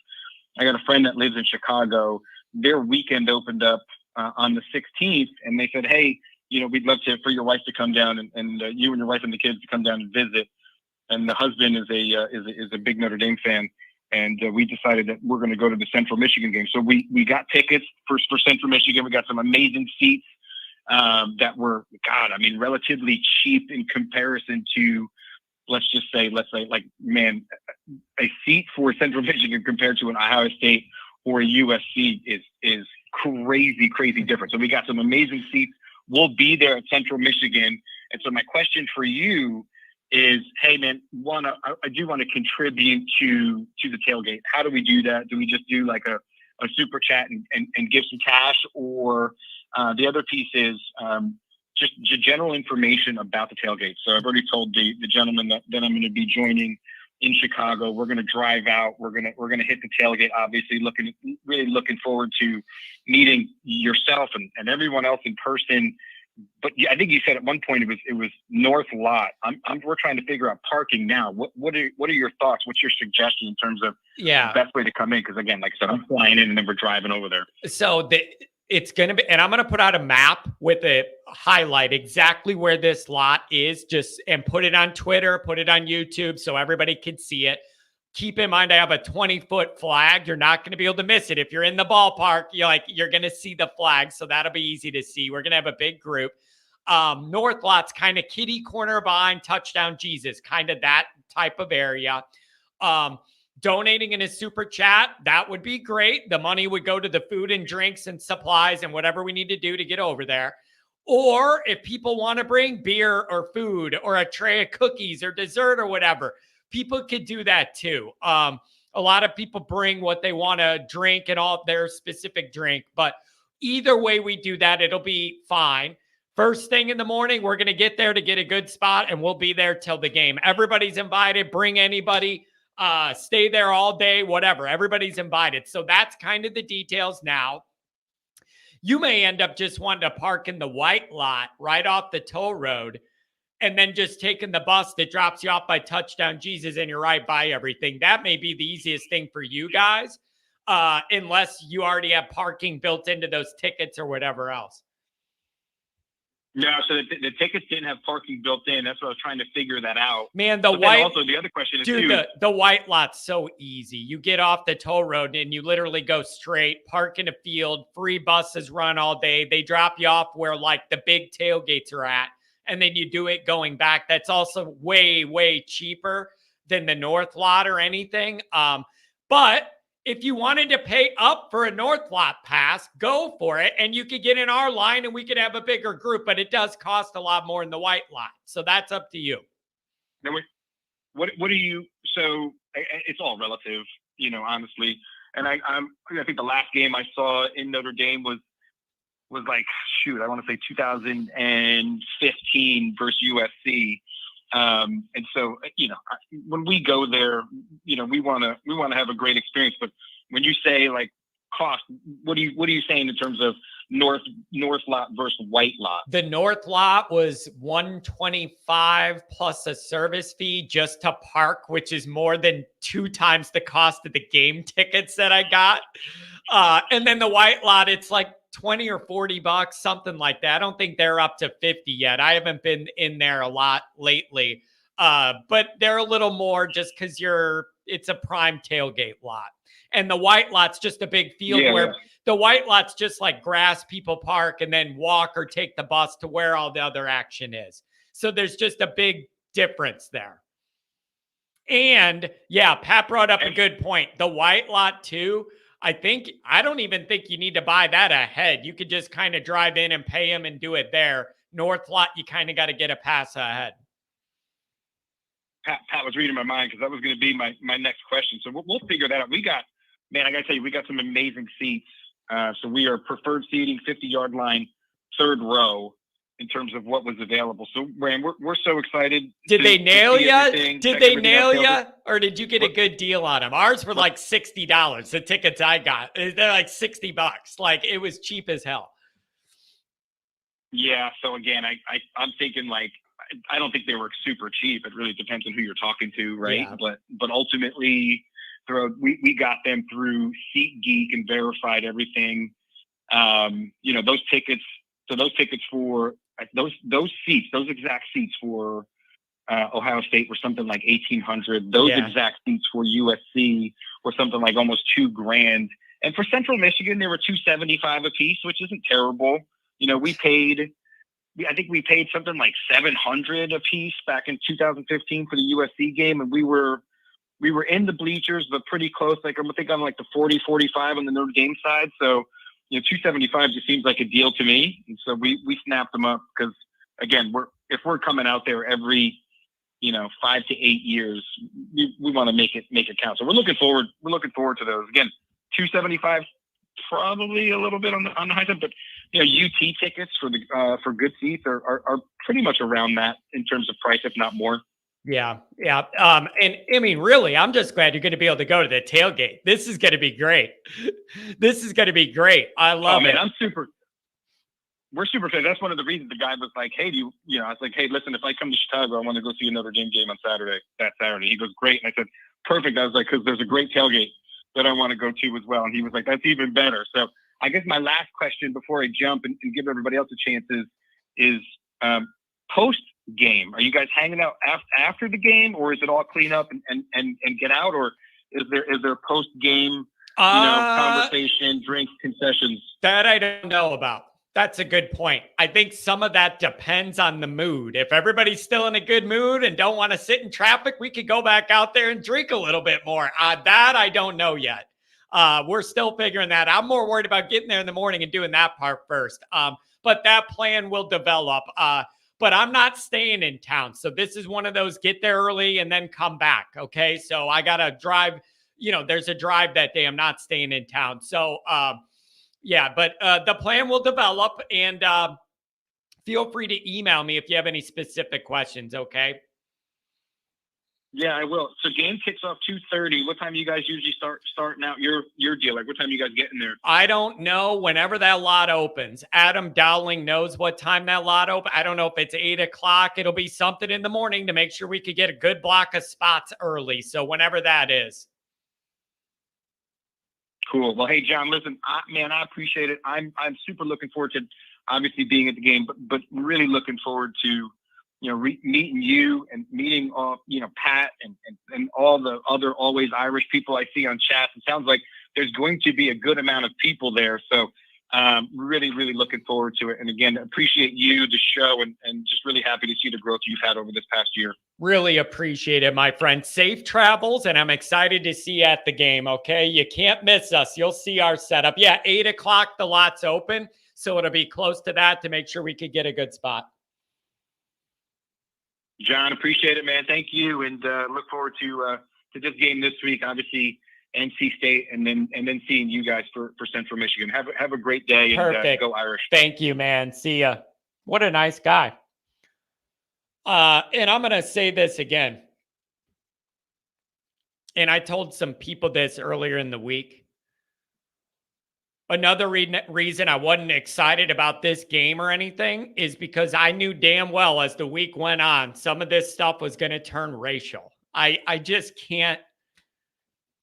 I got a friend that lives in Chicago. Their weekend opened up on the 16th, and they said, "Hey, we'd love for your wife to come down and you and your wife and the kids to come down and visit." And the husband is a big Notre Dame fan, and we decided that we're going to go to the Central Michigan game. So we got tickets for Central Michigan. We got some amazing seats that were, relatively cheap in comparison to, let's say, man, a seat for Central Michigan compared to an Ohio State or a USC is crazy different. So we got some amazing seats. We'll be there at Central Michigan. And so my question for you is, hey, man, I do want to contribute to the tailgate. How do we do that? Do we just do like a super chat and give some cash? Or the other piece is just general information about the tailgate. So I've already told the gentleman that I'm going to be joining in Chicago. We're going to drive out. We're going to hit the tailgate. Obviously, really looking forward to meeting yourself and everyone else in person. But I think you said at one point it was North Lot. We're trying to figure out parking now. What are your thoughts? What's your suggestion in terms of the best way to come in? Because again, like I said, I'm flying in and then we're driving over there. So it's going to be, and I'm going to put out a map with a highlight exactly where this lot is, and put it on Twitter, put it on YouTube so everybody can see it. Keep in mind, I have a 20-foot flag. You're not going to be able to miss it. If you're in the ballpark, you're going to see the flag. So that'll be easy to see. We're going to have a big group. North Lot's kind of kitty corner behind Touchdown Jesus, kind of that type of area. Donating in a super chat, that would be great. The money would go to the food and drinks and supplies and whatever we need to do to get over there. Or if people want to bring beer or food or a tray of cookies or dessert or whatever, people could do that too. A lot of people bring what they want to drink and all their specific drink, but either way we do that, it'll be fine. First thing in the morning, we're going to get there to get a good spot, and we'll be there till the game. Everybody's invited. Bring anybody. Stay there all day, whatever. Everybody's invited. So that's kind of the details now. You may end up just wanting to park in the white lot right off the toll road and then just taking the bus that drops you off by Touchdown Jesus and you're right by everything. That may be the easiest thing for you guys, unless you already have parking built into those tickets or whatever else. No, so the tickets didn't have parking built in. That's what I was trying to figure that out. Man, also the other question is, dude, the white lot's so easy. You get off the toll road and you literally go straight, park in a field, free buses run all day. They drop you off where like the big tailgates are at, and then you do it going back. That's also way, way cheaper than the North Lot or anything. But if you wanted to pay up for a North Lot pass, go for it. And you could get in our line and we could have a bigger group, but it does cost a lot more in the white lot. So that's up to you. Now, what do you, so it's all relative, honestly. And I think the last game I saw in Notre Dame was like, I want to say 2015 versus USC. And so, when we go there, we want to have a great experience. But when you say like cost, what are you saying in terms of North Lot versus white lot? The North Lot was $125 plus a service fee just to park, which is more than 2 times the cost of the game tickets that I got. And then the white lot, it's like $20 or $40, something like that. I don't think they're up to 50 yet. I haven't been in there a lot lately. But they're a little more just because it's a prime tailgate lot. And the white lot's just a big field where the white lot's just like grass, people park and then walk or take the bus to where all the other action is. So there's just a big difference there. And yeah, Pat brought up a good point. The white lot too, I don't even think you need to buy that ahead. You could just kind of drive in and pay them and do it there. North lot, you kind of got to get a pass ahead. Pat was reading my mind because that was going to be my next question. So we'll figure that out. I got to tell you, we got some amazing seats. So we are preferred seating, 50-yard line, third row in terms of what was available. So Rand, we're so excited. Did they nail you? Did they nail you? Or did you get a good deal on them? Ours were like $60. The tickets I got, they're like $60. Like it was cheap as hell. Yeah. So again, I'm thinking like, I don't think they were super cheap. It really depends on who you're talking to, right? Yeah. But ultimately, we got them through SeatGeek and verified everything. Those tickets. So those tickets for those seats, those exact seats for Ohio State were something like $1,800. Those exact seats for USC were something like almost $2,000. And for Central Michigan, they were $275 a piece, which isn't terrible. I think we paid something like $700 a piece back in 2015 for the USC game, and we were in the bleachers, but pretty close. Like I think on like the 40, 45 on the Notre Dame side. So, $275 just seems like a deal to me. And so we snapped them up because again, if we're coming out there every 5 to 8 years, we want to make it count. So we're looking forward to those. Again, $275 probably a little bit on the high side, but UT tickets for good seats are pretty much around that in terms of price, if not more. Yeah. And I mean, really, I'm just glad you're going to be able to go to the tailgate. This is going to be great. I love it. We're super excited. That's one of the reasons the guy was like, hey, I was like, hey, listen, if I come to Chicago, I want to go see a Notre Dame game on that Saturday. He goes, great. And I said, perfect. I was like, because there's a great tailgate that I want to go to as well. And he was like, that's even better. So I guess my last question before I jump and give everybody else a chance is post game. Are you guys hanging out after the game, or is it all clean up and get out, or is there post game conversation, drinks, concessions? That I don't know about. That's a good point. I think some of that depends on the mood. If everybody's still in a good mood and don't want to sit in traffic, we could go back out there and drink a little bit more. That I don't know yet. We're still figuring that. I'm more worried about getting there in the morning and doing that part first. But that plan will develop. But I'm not staying in town. So this is one of those get there early and then come back. Okay. So I got to drive. There's a drive that day. I'm not staying in town. So, yeah, but the plan will develop, and feel free to email me if you have any specific questions, okay? Yeah, I will. So game kicks off 2:30. What time do you guys usually starting out your deal? Like, what time you guys getting there? I don't know. Whenever that lot opens, Adam Dowling knows what time that lot opens. I don't know if it's 8 o'clock. It'll be something in the morning to make sure we could get a good block of spots early. So whenever that is. Cool. Well, hey, John, listen, I appreciate it. I'm super looking forward to obviously being at the game, but really looking forward to, meeting you and meeting, Pat and all the other always Irish people I see on chat. It sounds like there's going to be a good amount of people there. So really, really looking forward to it. And again, appreciate you, the show, and just really happy to see the growth you've had over this past year. Really appreciate it, my friend. Safe travels, and I'm excited to see you at the game, okay? You can't miss us. You'll see our setup. Yeah, 8 o'clock, the lot's open, so it'll be close to that to make sure we could get a good spot. John, appreciate it, man. Thank you, and look forward to this game this week. Obviously, NC State, and then seeing you guys for Central Michigan. Have a great day. Perfect. And go Irish. Thank you, man. See ya. What a nice guy. And I'm going to say this again. And I told some people this earlier in the week. Another reason I wasn't excited about this game or anything is because I knew damn well as the week went on, some of this stuff was going to turn racial. I just can't.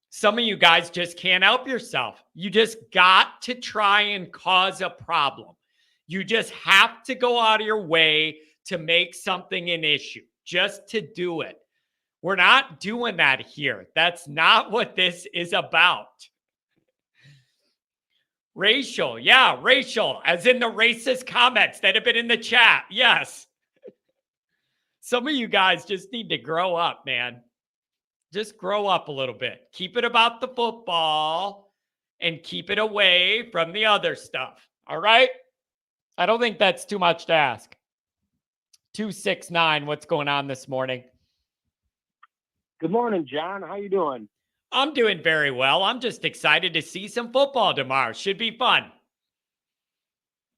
Some of you guys just can't help yourself. You just got to try and cause a problem. You just have to go out of your way to make something an issue, just to do it. We're not doing that here. That's not what this is about. Racial. Yeah, racial, as in the racist comments that have been in the chat. Yes. Some of you guys just need to grow up, man. Just grow up a little bit. Keep it about the football and keep it away from the other stuff. All right? I don't think that's too much to ask. 269, what's going on this morning? Good morning, John. How you doing? I'm doing very well. I'm just excited to see some football tomorrow. Should be fun.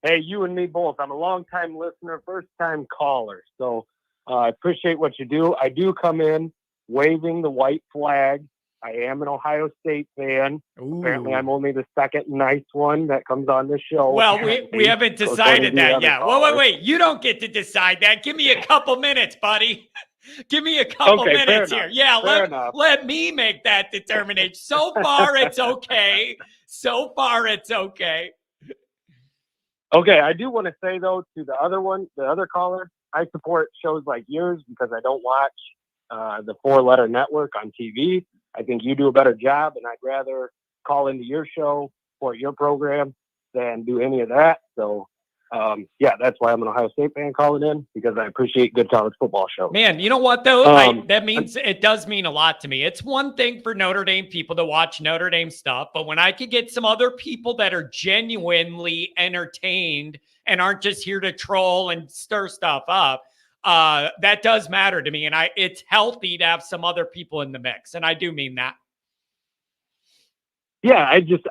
Hey, you and me both. I'm a long-time listener, first-time caller. So I appreciate what you do. I do come in waving the white flag. I am an Ohio State fan. Ooh. Apparently, I'm only the second nice one that comes on this show. Well, we haven't decided that yet. Wait. You don't get to decide that. Give me a couple minutes, buddy. Give me a couple minutes here. Yeah, let me make that determination. So far, it's okay. Okay, I do want to say, though, to the other caller, I support shows like yours because I don't watch the four-letter network on TV. I think you do a better job, and I'd rather call into your show or your program than do any of that. So, yeah, that's why I'm an Ohio State fan calling in, because I appreciate good college football shows. Man, you know what, though? That means it does mean a lot to me. It's one thing for Notre Dame people to watch Notre Dame stuff, but when I could get some other people that are genuinely entertained and aren't just here to troll and stir stuff up, that does matter to me. And it's healthy to have some other people in the mix. And I do mean that. Yeah,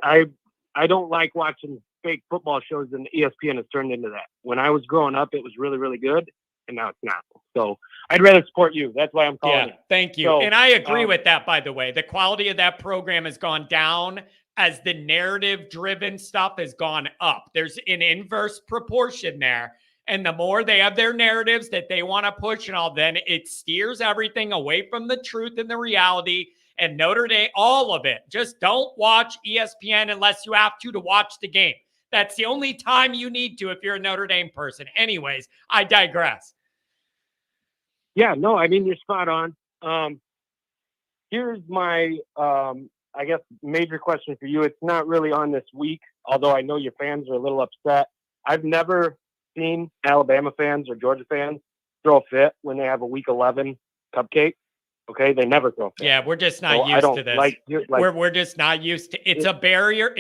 I don't like watching fake football shows, and ESPN has turned into that. When I was growing up, it was really, really good, and now it's not. So I'd rather support you. That's why I'm calling. Yeah, thank you. So, and I agree with that, by the way. The quality of that program has gone down as the narrative-driven stuff has gone up. There's an inverse proportion there. And the more they have their narratives that they want to push and all, then it steers everything away from the truth and the reality. And Notre Dame, all of it. Just don't watch ESPN unless you have to watch the game. That's the only time you need to if you're a Notre Dame person. Anyways, I digress. Yeah, no, I mean, you're spot on. Here's my, I guess, major question for you. It's not really on this week, although I know your fans are a little upset. I've never seen Alabama fans or Georgia fans throw a fit when they have a Week 11 cupcake. Okay, they never throw a fit. Yeah, we're just not So I used don't to this. like We're just not used to. It's a barrier.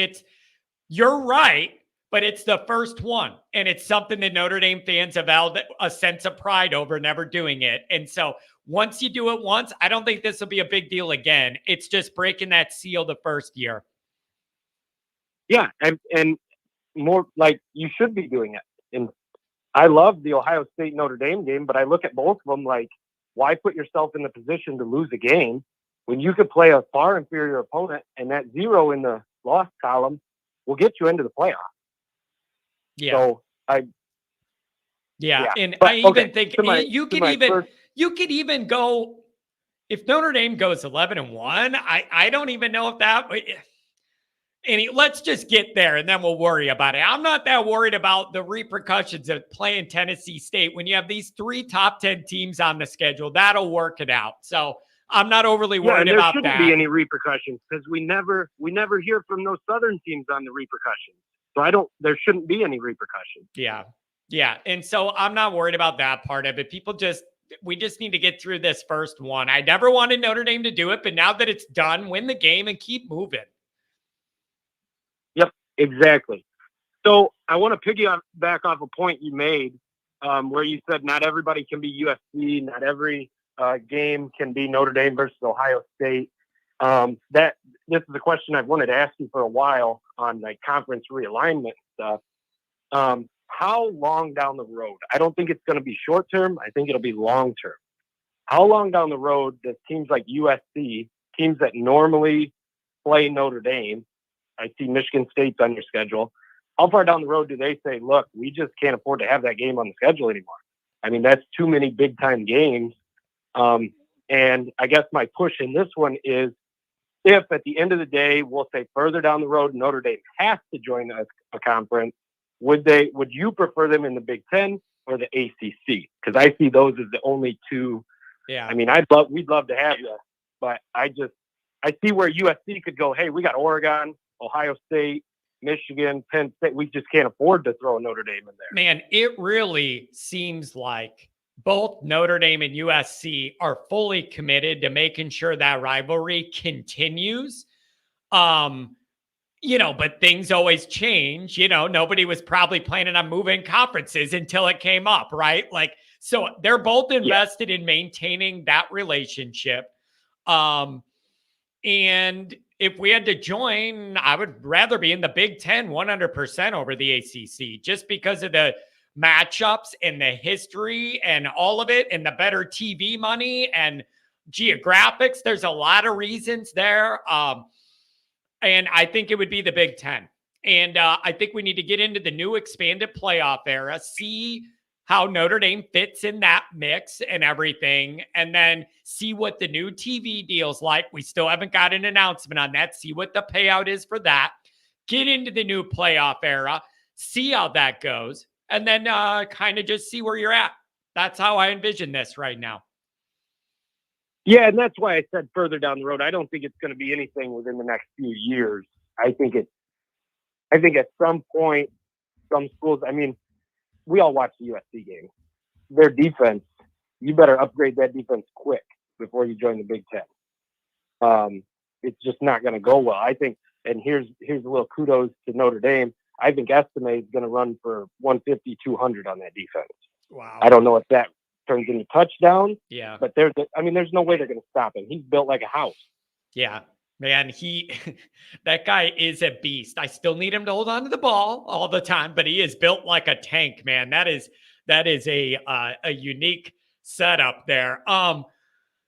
You're right, but it's the first one, and it's something that Notre Dame fans have held a sense of pride over never doing it. And so once you do it once, I don't think this will be a big deal again. It's just breaking that seal the first year. Yeah, and more like you should be doing it. And I love the Ohio State Notre Dame game, but I look at both of them like, why put yourself in the position to lose a game when you could play a far inferior opponent, and that 0 in the loss column will get you into the playoff. Yeah. So yeah. And but, I even think you could even go, if Notre Dame goes 11-1, I don't even know if that. Let's just get there and then we'll worry about it. I'm not that worried about the repercussions of playing Tennessee State when you have these 3 top 10 teams on the schedule. That'll work it out. So I'm not overly worried about that. There shouldn't be any repercussions because we never hear from those Southern teams on the repercussions. So there shouldn't be any repercussions. Yeah. Yeah. And so I'm not worried about that part of it. We just need to get through this first one. I never wanted Notre Dame to do it, but now that it's done, win the game and keep moving. Yep, exactly. So I want to piggyback off a point you made where you said not everybody can be USC, not every game can be Notre Dame versus Ohio State. This is a question I've wanted to ask you for a while on like conference realignment stuff. How long down the road? I don't think it's going to be short term. I think it'll be long term. How long down the road does teams like USC, teams that normally play Notre Dame, I see Michigan State's on your schedule. How far down the road do they say, look, we just can't afford to have that game on the schedule anymore? I mean, that's too many big time games. And I guess my push in this one is if at the end of the day, we'll say further down the road, Notre Dame has to join a conference, would you prefer them in the Big Ten or the ACC? Because I see those as the only two. Yeah. I mean, we'd love to have you, but I see where USC could go, hey, we got Oregon, Ohio State, Michigan, Penn State. We just can't afford to throw Notre Dame in there. Man, it really seems like both Notre Dame and USC are fully committed to making sure that rivalry continues. But things always change. Nobody was probably planning on moving conferences until it came up, right? Like, so they're both invested in maintaining that relationship. And if we had to join, I would rather be in the Big Ten 100% over the ACC, just because of the matchups and the history and all of it and the better TV money and geographics. There's a lot of reasons there. And I think it would be the Big Ten. And I think we need to get into the new expanded playoff era, see how Notre Dame fits in that mix and everything, and then see what the new TV deal's like. We still haven't got an announcement on that. See what the payout is for that. Get into the new playoff era, see how that goes, and then kind of just see where you're at. That's how I envision this right now. Yeah, and that's why I said further down the road. I don't think it's going to be anything within the next few years. I think at some point, some schools, I mean, we all watch the USC game. Their defense, you better upgrade that defense quick before you join the Big Ten. It's just not going to go well. I think, and here's a little kudos to Notre Dame. I think Estime is going to run for 150, 200 on that defense. Wow. I don't know if that turns into touchdown. Yeah. But there's no way they're going to stop him. He's built like a house. Yeah. Man, that guy is a beast. I still need him to hold on to the ball all the time, but he is built like a tank, man. That is a unique setup there.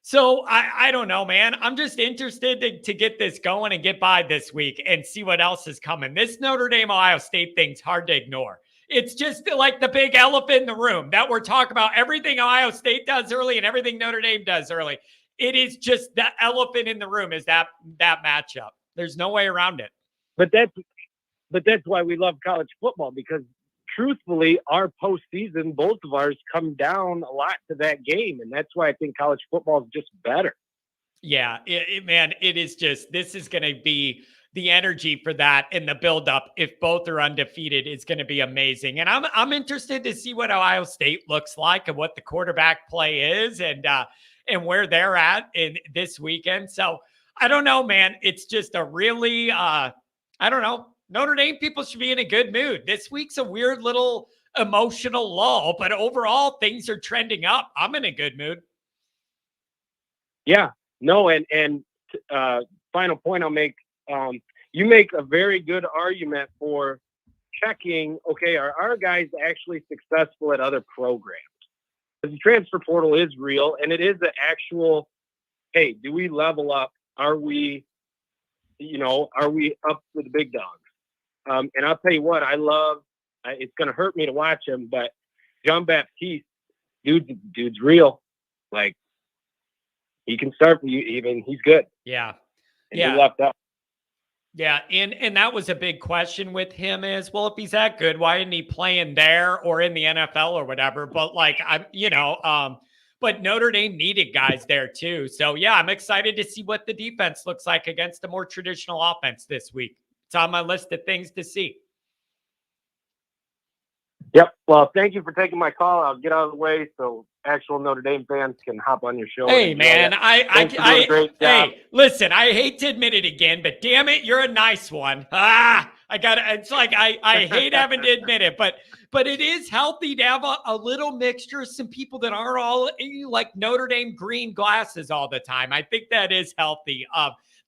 So I don't know, man. I'm just interested to get this going and get by this week and see what else is coming. This Notre Dame Ohio State thing's hard to ignore. It's just like the big elephant in the room that we're talking about everything Ohio State does early and everything Notre Dame does early. It is just the elephant in the room is that matchup. There's no way around it. But that's why we love college football, because truthfully, our postseason, both of ours come down a lot to that game. And that's why I think college football is just better. Yeah, man, it is just, this is going to be the energy for that and the buildup, if both are undefeated, is going to be amazing. And I'm interested to see what Ohio State looks like and what the quarterback play is, and where they're at in this weekend. So I don't know, man. It's just a really I don't know. Notre Dame people should be in a good mood. This week's a weird little emotional lull, but overall things are trending up. I'm in a good mood. Yeah, no, and final point I'll make. You make a very good argument for checking. Okay, are our guys actually successful at other programs? Because the transfer portal is real, and it is the actual. Hey, do we level up? Are we up with the big dogs? And I'll tell you what, I love. It's going to hurt me to watch him, but John Baptiste, dude's real. Like, he can start. Even he's good. Yeah, and he left up. Yeah, and that was a big question with him is, well, if he's that good, why isn't he playing there or in the NFL or whatever? But but Notre Dame needed guys there too. So yeah, I'm excited to see what the defense looks like against a more traditional offense this week. It's on my list of things to see. Yep. Well, thank you for taking my call. I'll get out of the way so actual Notre Dame fans can hop on your show. Hey, man, hey, listen, I hate to admit it again, but damn it, you're a nice one. It's like I hate having to admit it, but it is healthy to have a little mixture of some people that aren't all like Notre Dame green glasses all the time. I think that is healthy.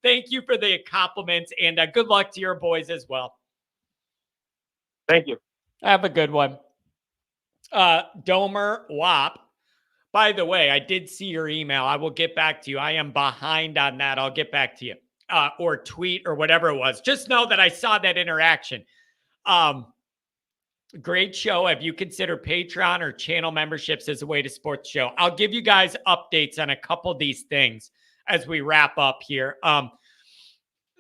Thank you for the compliments, and good luck to your boys as well. Thank you. Have a good one. Domer Wop. By the way, I did see your email. I will get back to you. I am behind on that. I'll get back to you. Or tweet or whatever it was. Just know that I saw that interaction. Great show. Have you considered Patreon or channel memberships as a way to support the show? I'll give you guys updates on a couple of these things as we wrap up here.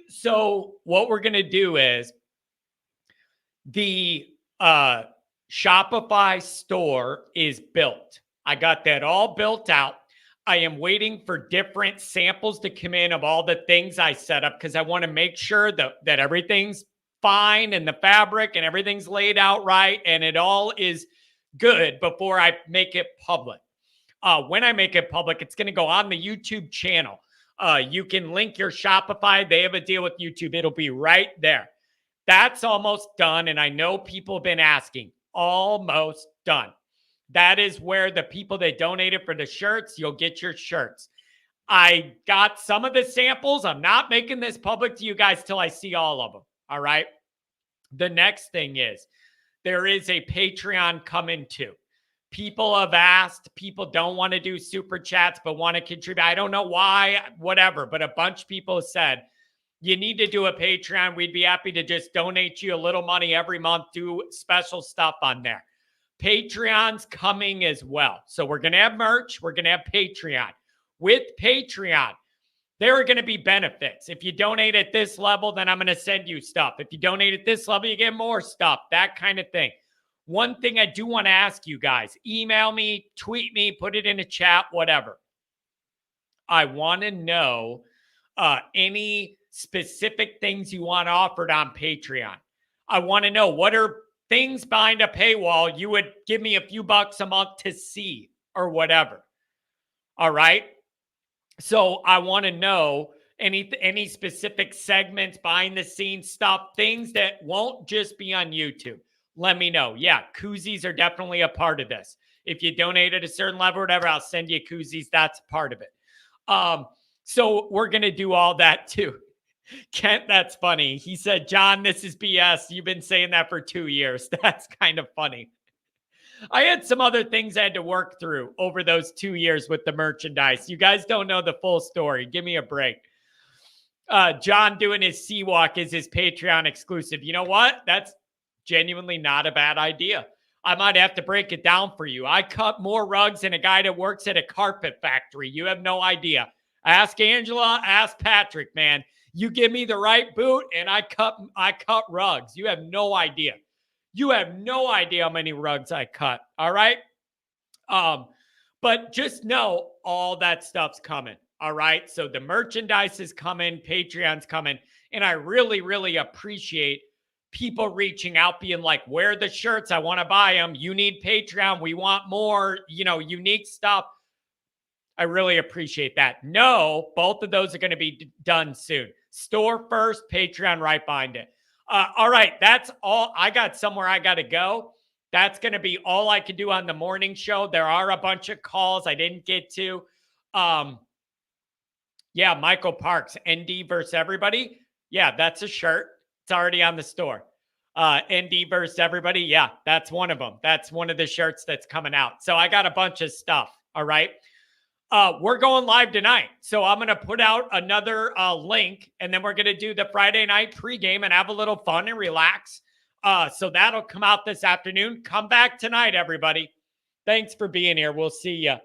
So what we're going to do is the Shopify store is built. I got that all built out. I am waiting for different samples to come in of all the things I set up because I want to make sure that everything's fine and the fabric and everything's laid out right and it all is good before I make it public. When I make it public, it's going to go on the YouTube channel. You can link your Shopify. They have a deal with YouTube. It'll be right there. That's almost done. And I know people have been asking. Almost done. That is where the people that donated for the shirts, you'll get your shirts. I got some of the samples. I'm not making this public to you guys till I see all of them. All right. The next thing is there is a Patreon coming too. People have asked. People don't want to do super chats, but want to contribute. I don't know why, whatever, but a bunch of people have said, you need to do a Patreon. We'd be happy to just donate you a little money every month, do special stuff on there. Patreon's coming as well. So we're going to have merch. We're going to have Patreon. With Patreon, there are going to be benefits. If you donate at this level, then I'm going to send you stuff. If you donate at this level, you get more stuff, that kind of thing. One thing I do want to ask you guys, email me, tweet me, put it in a chat, whatever. I want to know any specific things you want offered on Patreon. I want to know what are things behind a paywall you would give me a few bucks a month to see or whatever. All right. So I want to know any specific segments, behind the scenes stuff, things that won't just be on YouTube. Let me know. Yeah, koozies are definitely a part of this. If you donate at a certain level or whatever, I'll send you koozies. That's part of it. So we're going to do all that too. Kent, that's funny. He said, John, this is BS. You've been saying that for 2 years. That's kind of funny. I had some other things I had to work through over those 2 years with the merchandise. You guys don't know the full story. Give me a break. John doing his sea walk is his Patreon exclusive. You know what? That's genuinely not a bad idea. I might have to break it down for you. I cut more rugs than a guy that works at a carpet factory. You have no idea. Ask Angela, ask Patrick, man. You give me the right boot and I cut rugs. You have no idea. You have no idea how many rugs I cut. All right. But just know all that stuff's coming. All right. So the merchandise is coming. Patreon's coming. And I really, really appreciate people reaching out, being like, where are the shirts? I want to buy them. You need Patreon. We want more, unique stuff. I really appreciate that. No, both of those are going to be done soon. Store first, Patreon right behind it. All right, that's all. I got somewhere I got to go. That's going to be all I can do on the morning show. There are a bunch of calls I didn't get to. Yeah, Michael Parks, ND versus everybody. Yeah, that's a shirt. It's already on the store. ND versus everybody. Yeah, that's one of them. That's one of the shirts that's coming out. So I got a bunch of stuff. All right. We're going live tonight. So I'm going to put out another link, and then we're going to do the Friday night pregame and have a little fun and relax. So that'll come out this afternoon. Come back tonight, everybody. Thanks for being here. We'll see you.